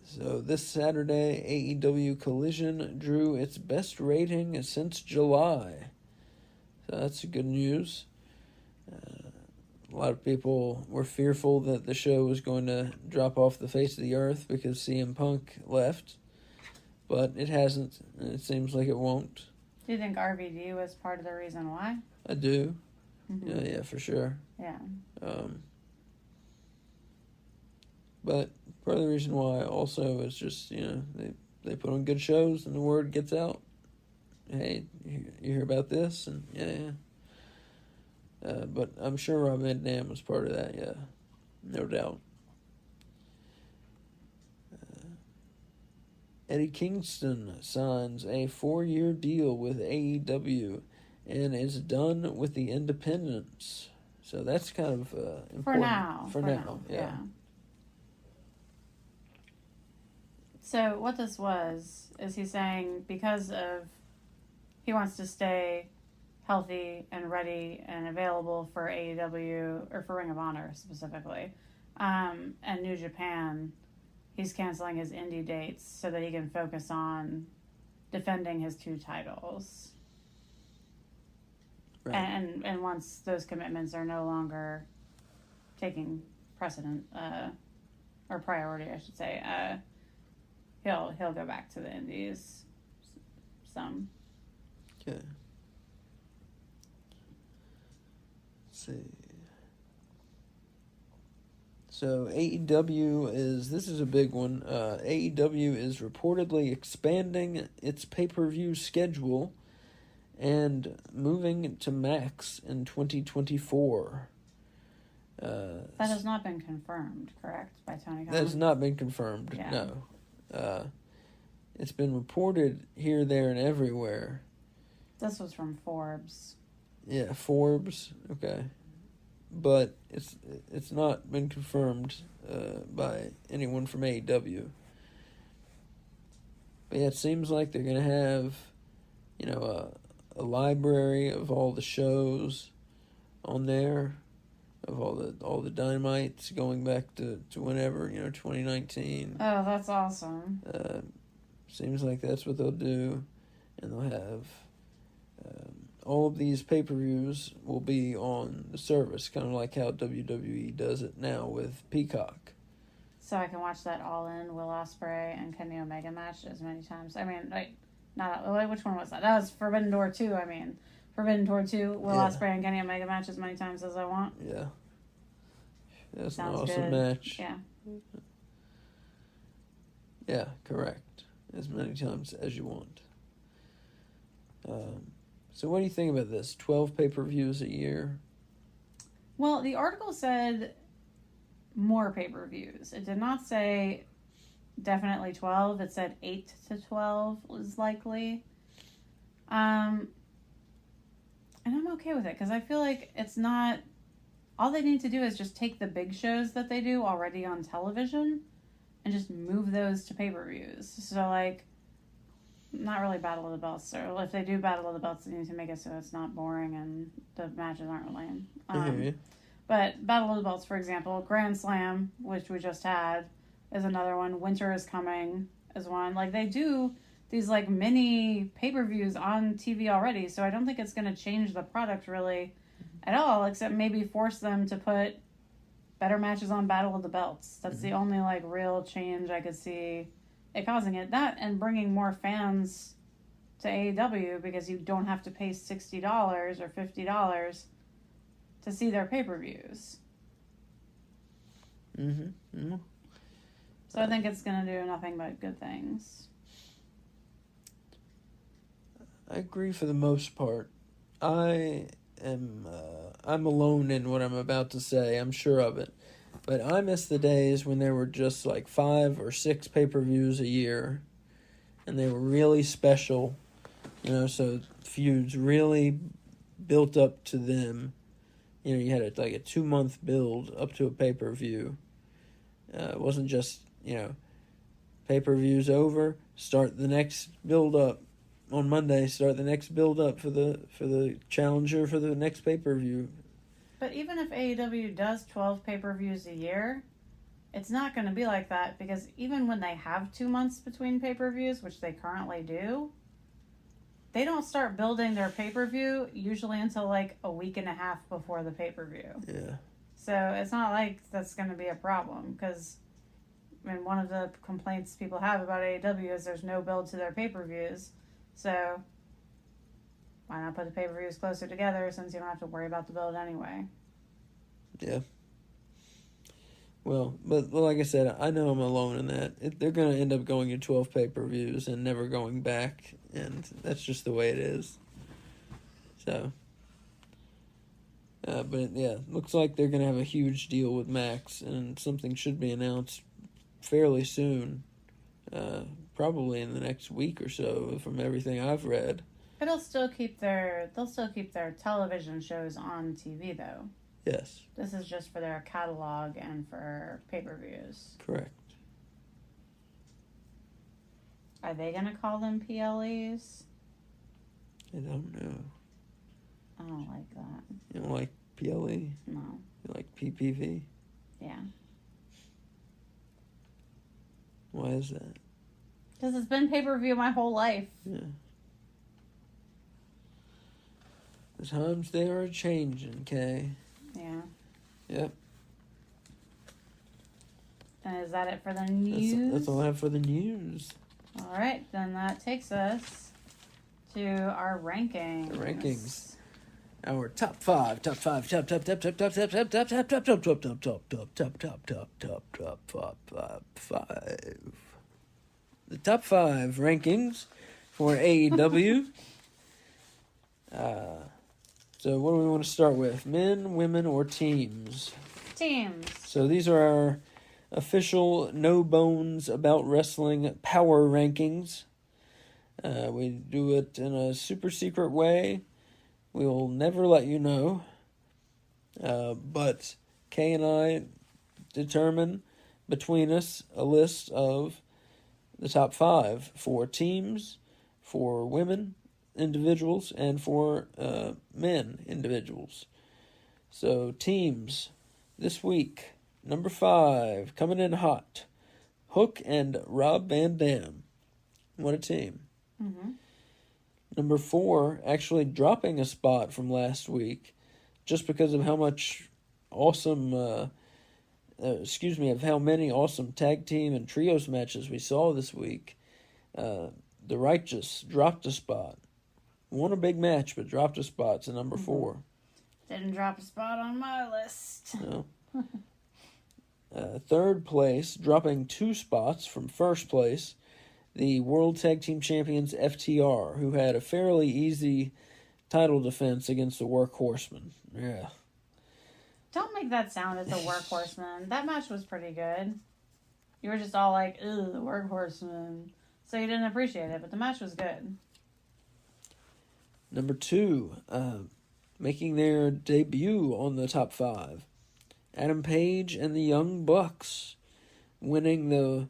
So this Saturday, AEW Collision drew its best rating since July. So that's good news. A lot of people were fearful that the show was going to drop off the face of the earth because CM Punk left. But it hasn't, and it seems like it won't. Do you think RVD was part of the reason why? I do. Mm-hmm. Yeah, for sure. Yeah. But part of the reason why also is just, they put on good shows and the word gets out. Hey, you hear about this? And yeah. But I'm sure Rob Van Dam was part of that, yeah. No doubt. Eddie Kingston signs a 4-year deal with AEW and is done with the independents. So that's kind of important. For now, yeah. So what this was, is he's saying because of, he wants to stay healthy and ready and available for AEW, or for Ring of Honor specifically, and New Japan, he's canceling his indie dates so that he can focus on defending his 2 titles. Right. And once those commitments are no longer taking precedent, or priority, I should say, he'll go back to the indies some. Okay. Let's see. So AEW this is a big one. AEW is reportedly expanding its pay-per-view schedule and moving to Max in 2024. That has not been confirmed, correct, by Tony Khan? That has not been confirmed, no. It's been reported here, there, and everywhere. This was from Forbes. Yeah, Forbes, okay. But it's not been confirmed by anyone from AEW. But yeah, it seems like they're going to have, a library of all the shows on there, of all the Dynamites going back to whenever, 2019. Oh, that's awesome. Seems like that's what they'll do. And they'll have all of these pay-per-views will be on the service, kind of like how WWE does it now with Peacock. So I can watch that All-In Will Ospreay and Kenny Omega match as many times. I mean, which one was that? That was Forbidden Door 2, Forbidden Door 2, Will Ospreay and Kenny Omega match as many times as I want. Yeah. That's Sounds an awesome good. match. Yeah. Yeah, correct. As many times as you want. So what do you think about this? 12 pay-per-views a year? Well, the article said more pay-per-views. It did not say definitely 12. It said 8 to 12 was likely. And I'm okay with it because I feel like it's not... All they need to do is just take the big shows that they do already on television and just move those to pay-per-views. So, not really Battle of the Belts. Or if they do Battle of the Belts, they need to make it so it's not boring and the matches aren't lame. But Battle of the Belts, for example, Grand Slam, which we just had, is another one. Winter is Coming is one. They do these, mini pay-per-views on TV already, so I don't think it's going to change the product really at all, except maybe force them to put better matches on Battle of the Belts. That's the only, real change I could see it causing it. That and bringing more fans to AEW because you don't have to pay $60 or $50 to see their pay-per-views. Mm-hmm. So I think it's going to do nothing but good things. I agree for the most part. I'm alone in what I'm about to say. I'm sure of it. But I miss the days when there were just like 5 or 6 pay-per-views a year, and they were really special, so feuds really built up to them. You had like a 2-month build up to a pay-per-view. It wasn't just, pay-per-view's over, start the next build-up. On Monday, start the next build-up for the challenger for the next pay-per-view. But even if AEW does 12 pay-per-views a year, it's not going to be like that, because even when they have 2 months between pay-per-views, which they currently do, they don't start building their pay-per-view usually until like a week and a half before the pay-per-view. Yeah. So it's not like that's going to be a problem, because one of the complaints people have about AEW is there's no build to their pay-per-views. So why not put the pay-per-views closer together, since you don't have to worry about the build anyway? Yeah. Well, but like I said, I know I'm alone in that. They're going to end up going to 12 pay-per-views and never going back, and that's just the way it is. So, but yeah, looks like they're going to have a huge deal with Max, and something should be announced fairly soon, probably in the next week or so, from everything I've read. But they'll still keep their television shows on TV, though. Yes. This is just for their catalog and for pay-per-views. Correct. Are they going to call them PLEs? I don't know. I don't like that. You don't like PLE? No. You like PPV? Yeah. Why is that? Because it's been pay-per-view my whole life. Yeah. The times they are changing, Kay. Yeah. Yep. And is that it for the news? That's all I have for the news. All right, then that takes us to our rankings. The rankings. Our top 5. The top 5 rankings for AEW. So what do we want to start with? Men, women, or teams? Teams. So these are our official No Bones About Wrestling power rankings. We do it in a super secret way. We will never let you know. But Kay and I determine between us a list of the top 5 for teams, for women, individuals, and for men, individuals. So teams this week, number 5 coming in hot, Hook and Rob Van Dam. What a team. Mm-hmm. Number 4 actually dropping a spot from last week just because of how much awesome of how many awesome tag team and trios matches we saw this week. The Righteous dropped a spot. Won a big match, but dropped a spot to number 4. Didn't drop a spot on my list. No. Third place, dropping 2 spots from first place, the World Tag Team Champions FTR, who had a fairly easy title defense against the Workhorsemen. Yeah. Don't make that sound as a Workhorseman. That match was pretty good. You were just all like, ew, the Workhorseman. So you didn't appreciate it, but the match was good. Number 2, making their debut on the top 5, Adam Page and the Young Bucks, winning the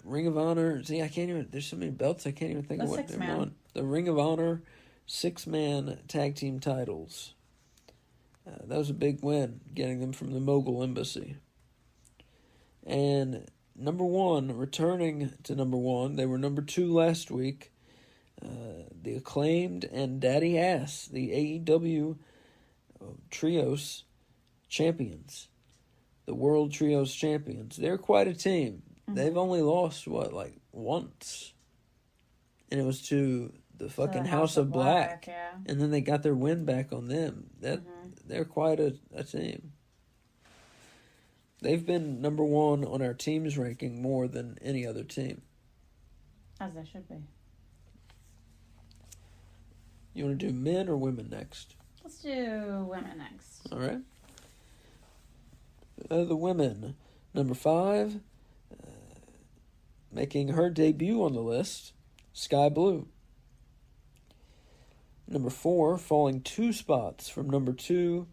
Ring of Honor. See, I can't even. There's so many belts. I can't even think of what they're on. The Ring of Honor 6-man tag team titles. That was a big win, getting them from the Mogul Embassy. And number 1, returning to number 1. They were number 2 last week. The Acclaimed and Daddy Ass, the AEW Trios champions, the World Trios champions. They're quite a team. Mm-hmm. They've only lost, once? And it was to the fucking House of Black. Yeah. And then they got their win back on them. They're quite a team. They've been number 1 on our team's ranking more than any other team. As they should be. You want to do men or women next? Let's do women next. All right. The women. Number 5, making her debut on the list, Sky Blue. Number 4, falling 2 spots from number 2.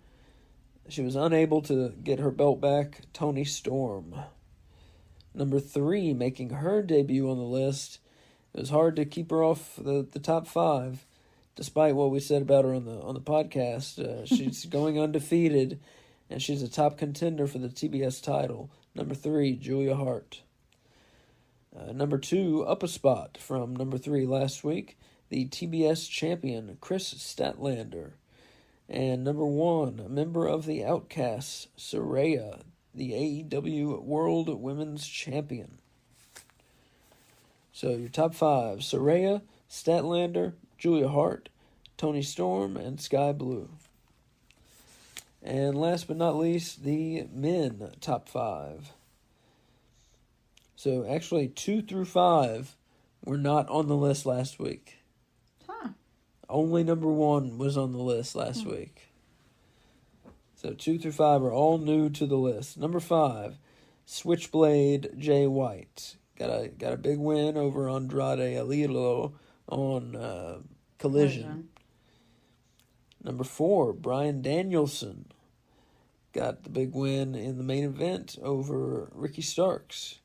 She was unable to get her belt back, Toni Storm. Number 3, making her debut on the list. It was hard to keep her off the top 5, despite what we said about her on the podcast. She's going undefeated, and she's a top contender for the TBS title. Number 3, Julia Hart. Number 2, up a spot from number 3 last week, the TBS champion, Chris Statlander. And number 1, a member of the Outcasts, Saraya, the AEW World Women's Champion. So your top 5, Saraya, Statlander, Julia Hart, Toni Storm, and Sky Blue. And last but not least, the men top 5. So actually 2 through 5 were not on the list last week. Huh. Only number 1 was on the list last week. So 2 through 5 are all new to the list. Number 5, Switchblade Jay White. Got a big win over Andrade Alilo on Collision. Number 4, Bryan Danielson. Got the big win in the main event over Ricky Starks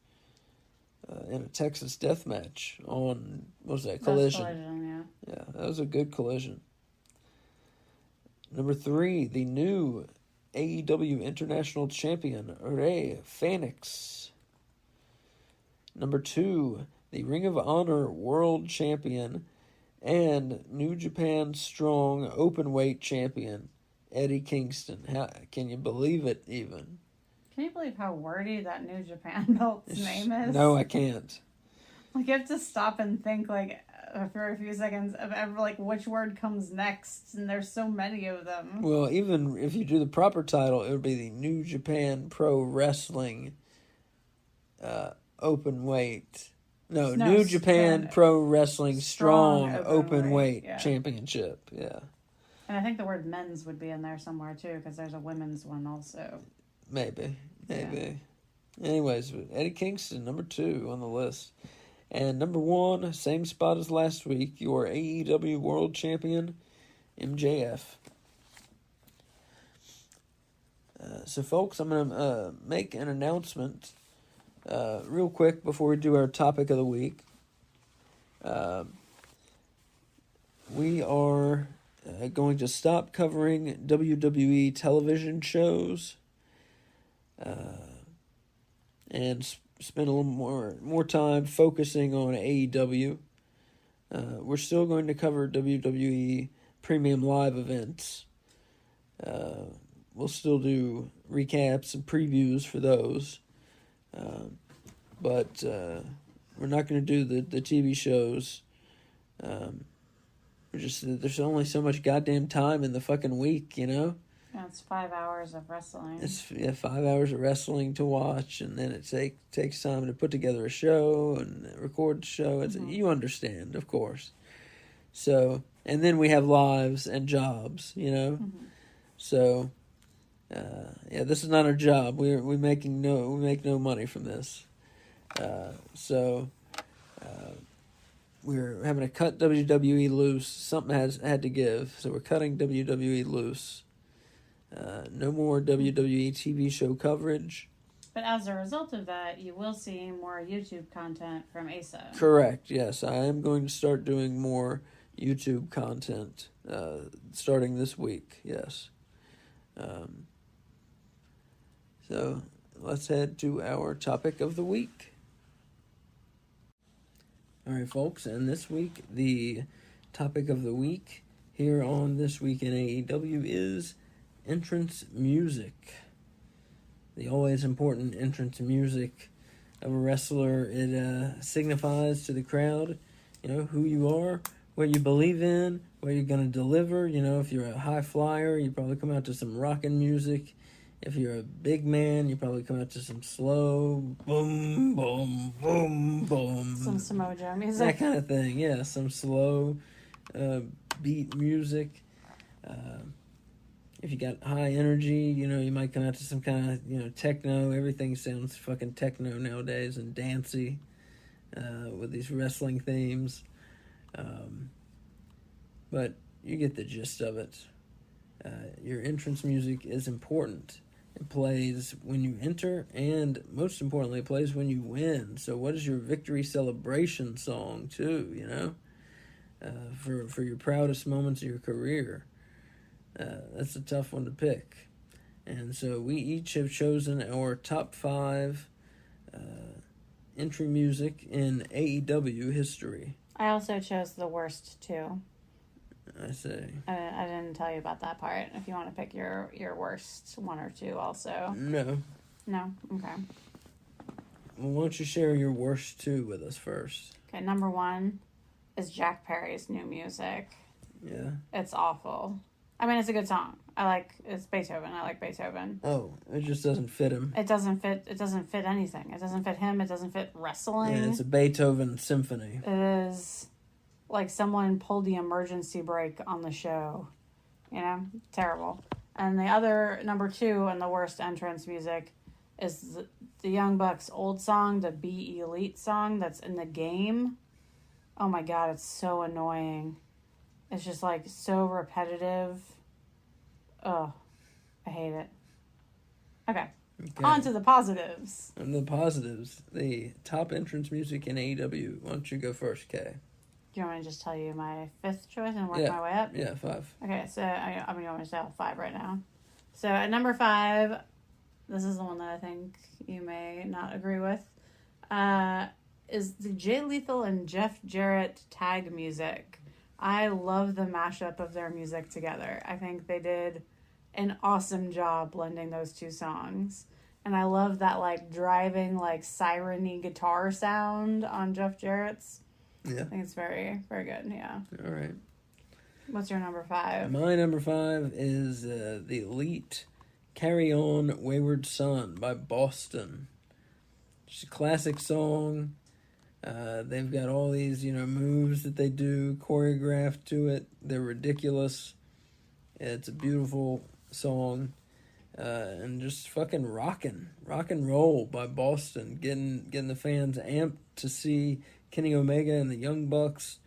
in a Texas death match on, what was that, Collision? Yeah, that was a good collision. Number 3, the new AEW International Champion, Rey Fenix. Number 2, the Ring of Honor World Champion and New Japan Strong Openweight Champion, Eddie Kingston. How can you believe it even? Can you believe how wordy that New Japan belt's name is? No, I can't. Like, you have to stop and think, like, for a few seconds of which word comes next, and there's so many of them. Well, even if you do the proper title, it would be the New Japan Pro Wrestling Openweight. No, New Japan Pro Wrestling Strong Openweight Championship. Yeah. And I think the word men's would be in there somewhere, too, because there's a women's one also. Maybe. Yeah. Anyways, Eddie Kingston, number 2 on the list. And number 1, same spot as last week, your AEW World Champion, MJF. So, folks, I'm going to make an announcement real quick before we do our topic of the week. We are going to stop covering WWE television shows and spend a little more time focusing on AEW. We're still going to cover WWE Premium Live events. We'll still do recaps and previews for those. But we're not going to do the TV shows. There's only so much goddamn time in the fucking week, you know? Yeah, it's 5 hours of wrestling. It's 5 hours of wrestling to watch, and then it takes time to put together a show and record the show. You understand, of course. So, and then we have lives and jobs, you know? Mm-hmm. So, this is not our job. We make no money from this. We're having to cut WWE loose. Something had to give, so we're cutting WWE loose. No more WWE TV show coverage. But as a result of that, you will see more YouTube content from Asa. Correct, yes. I am going to start doing more YouTube content starting this week, yes. So let's head to our topic of the week. All right, folks, and this week, the topic of the week here on This Week in AEW is entrance music. The always important entrance music of a wrestler. It signifies to the crowd, you know, who you are, what you believe in, what you're going to deliver. You know, if you're a high flyer, you probably come out to some rockin' music. If you're a big man, you probably come out to some slow boom, boom, boom, boom. Some Samoa Joe music. That kind of thing, yeah. Some slow beat music. if you got high energy, you might come out to some kind of, techno. Everything sounds fucking techno nowadays and dancey with these wrestling themes. But you get the gist of it. Your entrance music is important. It plays when you enter, and most importantly, it plays when you win. So what is your victory celebration song, too, for your proudest moments of your career? That's a tough one to pick. And so we each have chosen our top 5 entry music in AEW history. I also chose the worst 2. I say. I didn't tell you about that part. If you want to pick your worst 1 or 2 also. No. No? Okay. Well, why don't you share your worst 2 with us first? Okay, number 1 is Jack Perry's new music. Yeah. It's awful. I mean, it's a good song. It's Beethoven. I like Beethoven. Oh, it just doesn't fit him. It doesn't fit anything. It doesn't fit him. It doesn't fit wrestling. Yeah, it's a Beethoven symphony. It is like someone pulled the emergency brake on the show. Terrible. And the other, number 2, and the worst entrance music is the Young Bucks' old song, the Be Elite song that's in the game. Oh my god, it's so annoying. It's just so repetitive. Oh, I hate it. Okay. On to the positives. And the positives, the top entrance music in AEW. Why don't you go first, Kay? Do you want me to just tell you my 5th choice and work my way up? Yeah, 5. Okay, so you want me to say 5 right now. So at number 5, this is the one that I think you may not agree with, is the Jay Lethal and Jeff Jarrett tag music. I love the mashup of their music together. I think they did an awesome job blending those 2 songs. And I love that driving siren-y guitar sound on Jeff Jarrett's. Yeah. I think it's very, very good, yeah. All right. What's your number 5? My number 5 is the Elite Carry On Wayward Son by Boston. It's a classic song. They've got all these, moves that they do choreographed to it. They're ridiculous. It's a beautiful song. And just fucking rock and roll by Boston. Getting the fans amped to see Kenny Omega and the Young Bucks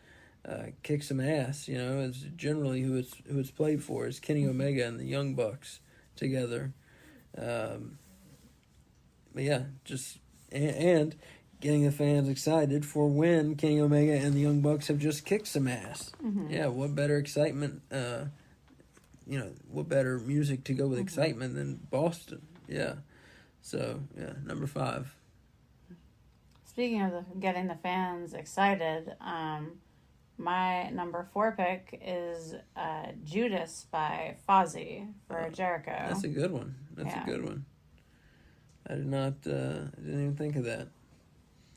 kick some ass. It's generally who it's played for is Kenny Omega and the Young Bucks together. But yeah, just and getting the fans excited for when Kenny Omega and the Young Bucks have just kicked some ass. Mm-hmm. Yeah, what better excitement? What better music to go with excitement than Boston? Yeah. So yeah, number 5. Speaking of getting the fans excited, my number 4 pick is Judas by Fozzy for Jericho. That's a good one. That's a good one. I didn't even think of that.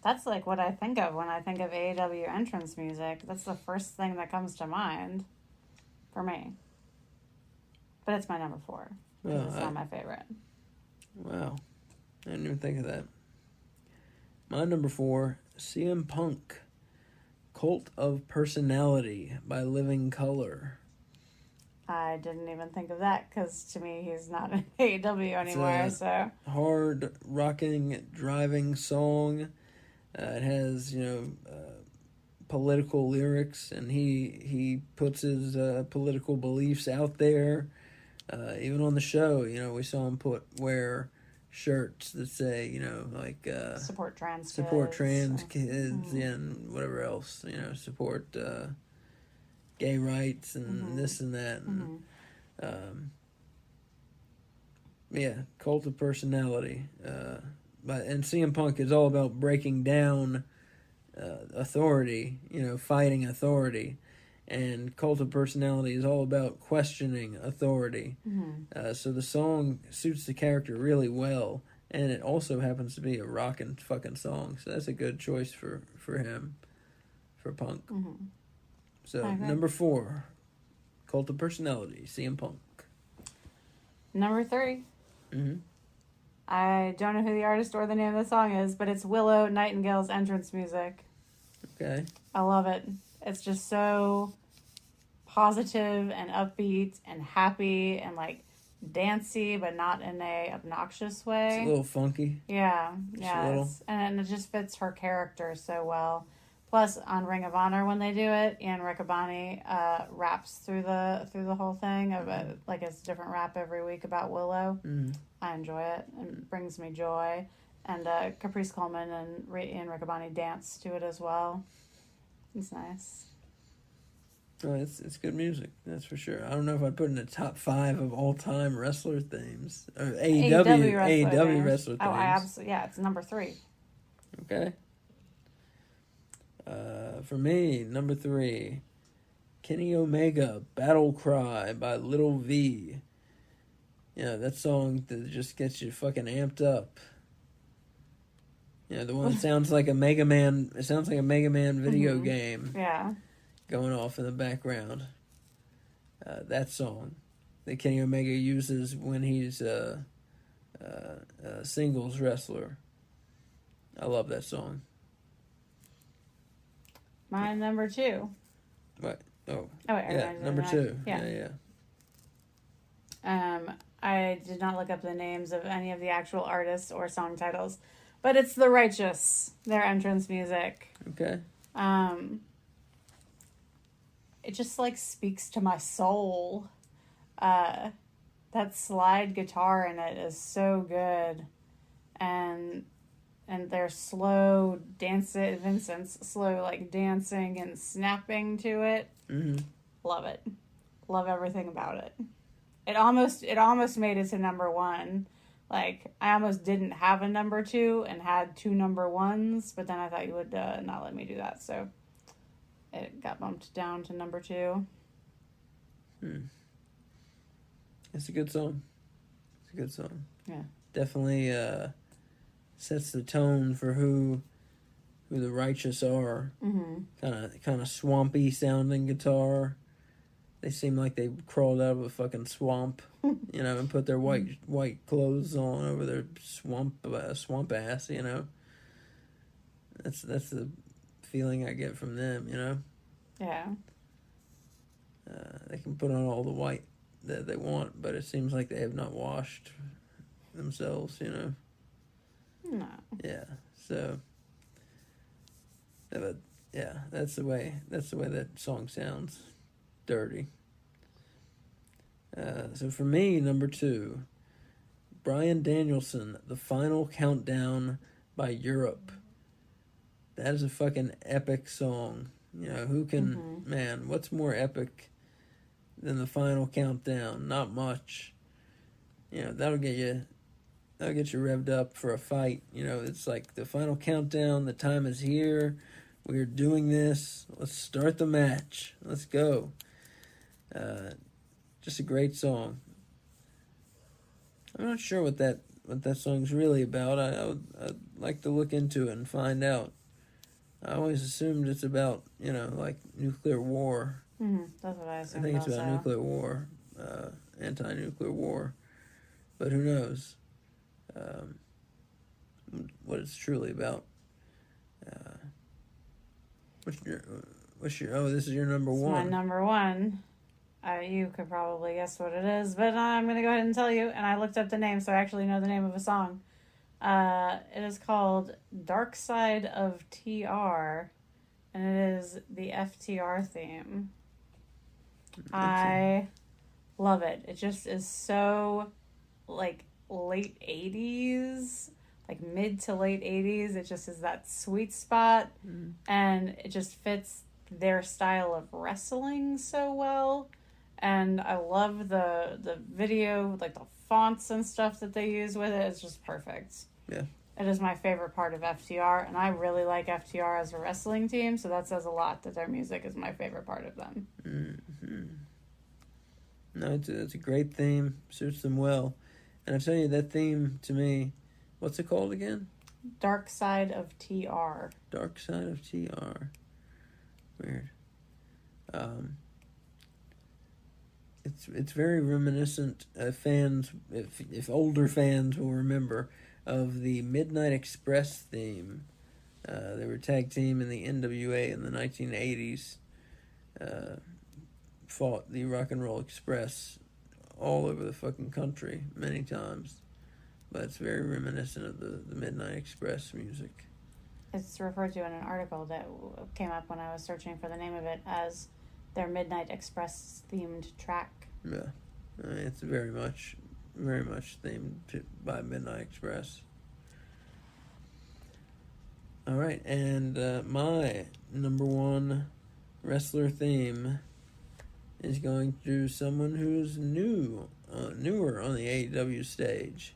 That's what I think of when I think of AEW entrance music. That's the first thing that comes to mind for me. But it's my number 4. Well, it's not my favorite. Wow. I didn't even think of that. My number 4, CM Punk, Cult of Personality by Living Colour. I didn't even think of that because to me he's not in AEW anymore. So hard rocking, driving song. It has political lyrics, and he puts his political beliefs out there. Even on the show, we saw him wear shirts that say, support trans kids and whatever else, support gay rights and this and that. And, yeah, Cult of Personality. And CM Punk is all about breaking down authority, fighting authority. And Cult of Personality is all about questioning authority. Mm-hmm. So the song suits the character really well, and it also happens to be a rockin' fucking song. So that's a good choice for him, for Punk. Mm-hmm. So number 4, Cult of Personality, CM Punk. Number 3. Mm-hmm. I don't know who the artist or the name of the song is, but it's Willow Nightingale's entrance music. Okay. I love it. It's just so positive and upbeat and happy and like dancey, but not in a obnoxious way. It's a little funky. Yeah, Just yeah, a little. and it just fits her character so well. Plus, on Ring of Honor when they do it, Ian Riccaboni raps through the whole thing of it, like it's a different rap every week about Willow. Mm. I enjoy it. It brings me joy. And Caprice Coleman and Ian Riccaboni dance to it as well. It's nice. Oh, it's good music, that's for sure. I don't know if I'd put in the top 5 of all time wrestler themes or AEW wrestler themes. Oh, I absolutely, yeah, it's number 3. Okay. For me, number 3, Kenny Omega, Battle Cry by Little V. Yeah, that song that just gets you fucking amped up. The one that sounds like a Mega Man. It sounds like a Mega Man video game. Yeah. Going off in the background. That song that Kenny Omega uses when he's a singles wrestler. I love that song. My number 2. What? Oh, wait, yeah, number 2. Yeah. I did not look up the names of any of the actual artists or song titles, but it's The Righteous, their entrance music. Okay. It just like speaks to my soul. That slide guitar in it is so good, and their slow dancing, Vincent's slow like dancing and snapping to it. Mm-hmm. Love it. Love everything about it. It almost made it to number 1. Like, I almost didn't have a number 2 and had 2 number 1s, but then I thought you would not let me do that, so it got bumped down to number 2. It's a good song. It's a good song. Yeah. Definitely sets the tone for who the Righteous are. Mm-hmm. Kind of swampy sounding guitar. They seem like they crawled out of a fucking swamp, and put their white clothes on over their swamp ass, That's the feeling I get from them, Yeah. They can put on all the white that they want, but it seems like they have not washed themselves, No. Yeah. So. But yeah, that's the way that song sounds. Dirty. So for me, number 2, Bryan Danielson, The Final Countdown by Europe. That is a fucking epic song. Who can, man, what's more epic than The Final Countdown? Not much. That'll get you revved up for a fight. It's like the final countdown, the time is here, we're doing this, let's start the match, let's go. Just a great song. I'm not sure what that song's really about. I'd like to look into it and find out. I always assumed it's about, like nuclear war. Mm-hmm. That's what I assumed. I think it's about nuclear war, anti-nuclear war. But who knows what it's truly about. What's your? Oh, this is your number 1. My number 1. You could probably guess what it is, but I'm going to go ahead and tell you. And I looked up the name, so I actually know the name of a song. It is called Dark Side of TR, and it is the FTR theme. I love it. It just is so, like, late 80s, like mid to late 80s. It just is that sweet spot, and it just fits their style of wrestling so well. And I love the video, like the fonts and stuff that they use with it. It's just perfect. Yeah. It is my favorite part of FTR, and I really like FTR as a wrestling team, so that says a lot that their music is my favorite part of them. Mm-hmm. No, it's a great theme. Suits them well. And I tell you, that theme, to me, what's it called again? Dark Side of TR. Dark Side of TR. Weird. It's very reminiscent. Fans, if older fans will remember, of the Midnight Express theme. They were a tag team in the NWA in the 1980s. fought the Rock and Roll Express all over the fucking country many times. But it's very reminiscent of the Midnight Express music. It's referred to in an article that came up when I was searching for the name of it as their Midnight Express themed track. Yeah. It's very much themed by Midnight Express. All right, and my number one wrestler theme is going to someone who's newer on the AEW stage.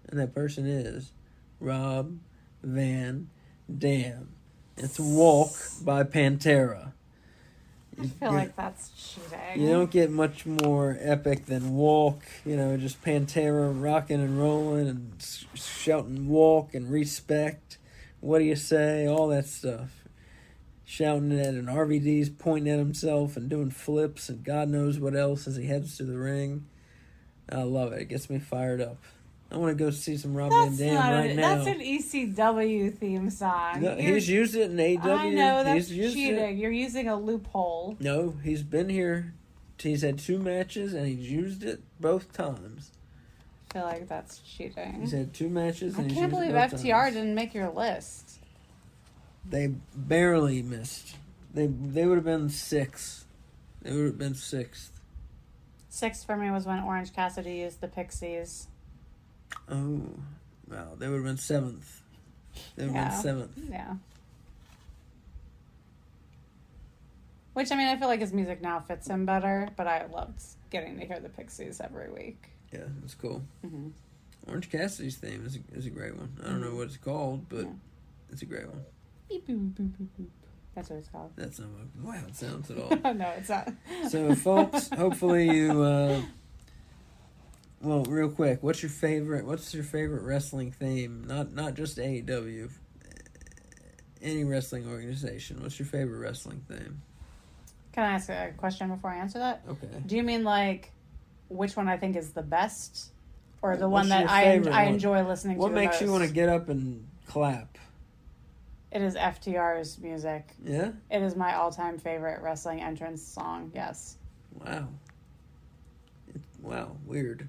And that person is Rob Van Dam. It's Walk by Pantera. I feel like that's cheating. You don't get much more epic than Walk. Just Pantera rocking and rolling and shouting Walk and respect. What do you say? All that stuff. Shouting at an RVD's pointing at himself and doing flips and God knows what else as he heads to the ring. I love it. It gets me fired up. I want to go see some Rob Van Dam right now. That's an ECW theme song. No, he's used it in AEW. I know, that's cheating. You're using a loophole. No, he's been here. He's had 2 matches, and he's used it both times. I feel like that's cheating. He's had 2 matches, and I can't believe FTR didn't make your list. They barely missed. They would have been 6. They would have been 6th. 6th for me was when Orange Cassidy used the Pixies. Oh, wow. They would have been 7th. They would have been 7th. Yeah. Which, I feel like his music now fits him better, but I loved getting to hear the Pixies every week. Yeah, it's cool. Mm-hmm. Orange Cassidy's theme is a great one. I don't know what it's called, but it's a great one. Beep, boop, boop, boop, boop. That's what it's called. That's not how it sounds at all. No, it's not. So, folks, hopefully you... well, real quick, what's your favorite wrestling theme? Not just AEW. Any wrestling organization. What's your favorite wrestling theme? Can I ask a question before I answer that? Okay. Do you mean which one I think is the best, or the What's one that I enjoy listening to? What makes most? you want to get up and clap? It is FTR's music. Yeah? It is my all-time favorite wrestling entrance song. Yes. Wow. Wow. Weird.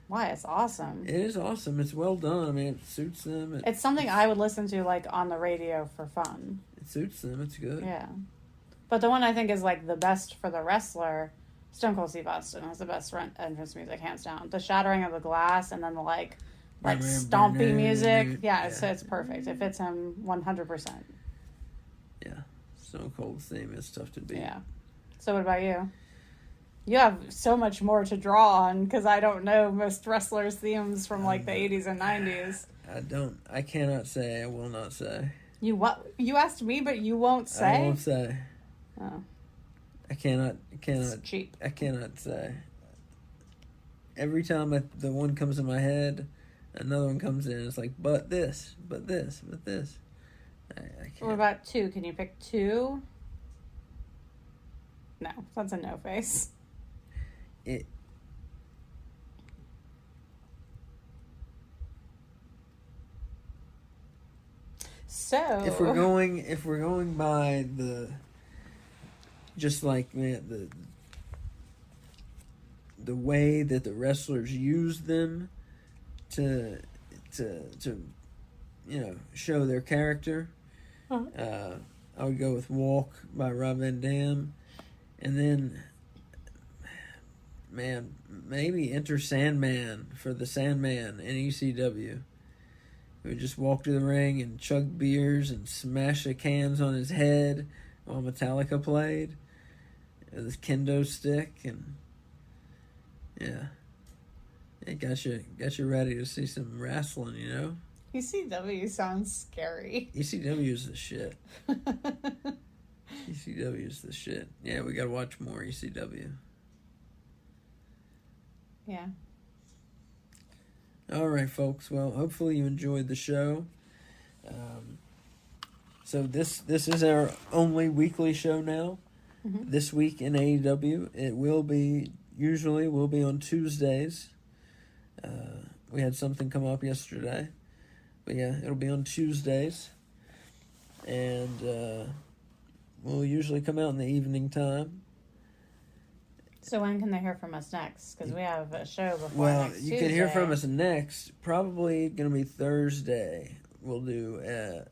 Why? It's awesome. It is awesome. It's well done. It suits them. It's something I would listen to on the radio for fun. It suits them. It's good. Yeah. But the one I think is the best for the wrestler, Stone Cold Steve Austin has the best entrance music, hands down. The shattering of the glass and then the stompy music. Yeah, it's perfect. It fits him 100%. Yeah. Stone Cold's theme is tough to beat. Yeah. So what about you? You have so much more to draw on because I don't know most wrestlers' themes from the 80s and 90s. I cannot say. I will not say. You what? You asked me, but you won't say? I won't say. Oh. I cannot. It's cheap. I cannot say. Every time the one comes in my head, another one comes in. It's like, but this. I can't. What about 2? Can you pick 2? No, that's a no face. So if we're going by the way that the wrestlers use them to show their character, I would go with Walk by Rob Van Dam, and then maybe Enter Sandman for the Sandman in ECW. He would just walk to the ring and chug beers and smash the cans on his head while Metallica played with his kendo stick, and it got you ready to see some wrestling, ECW sounds scary. ECW is the shit. ECW is the shit. Yeah, we gotta watch more ECW. Yeah. All right, folks. Well, hopefully you enjoyed the show. So this is our only weekly show now. Mm-hmm. This week in AEW, it will be on Tuesdays. We had something come up yesterday, but yeah, it'll be on Tuesdays, and we'll usually come out in the evening time. So when can they hear from us next? Because we have a show before Well, next you Tuesday. can hear from us next. Probably going to be Thursday. We'll do a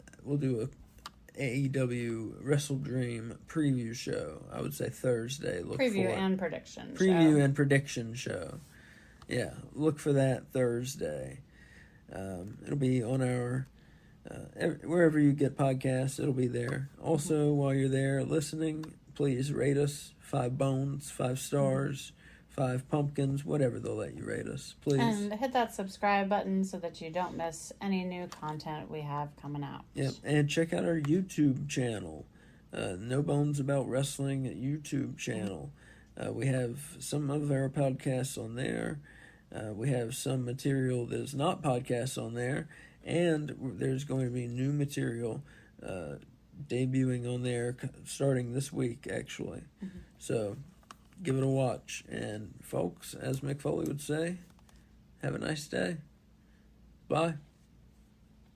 AEW Wrestle Dream preview show. I would say Thursday. Preview and prediction show. Yeah, look for that Thursday. It'll be on our wherever you get podcasts. It'll be there. Also, while you're there listening, please rate us 5 bones, 5 stars. 5 pumpkins, whatever they'll let you rate us, please. And hit that subscribe button so that you don't miss any new content we have coming out. Yep, and check out our YouTube channel, No Bones About Wrestling YouTube channel. We have some of our podcasts on there. We have some material that is not podcasts on there, and there's going to be new material debuting on there starting this week, actually. Mm-hmm. So give it a watch. And folks, as Mick Foley would say, have a nice day. Bye.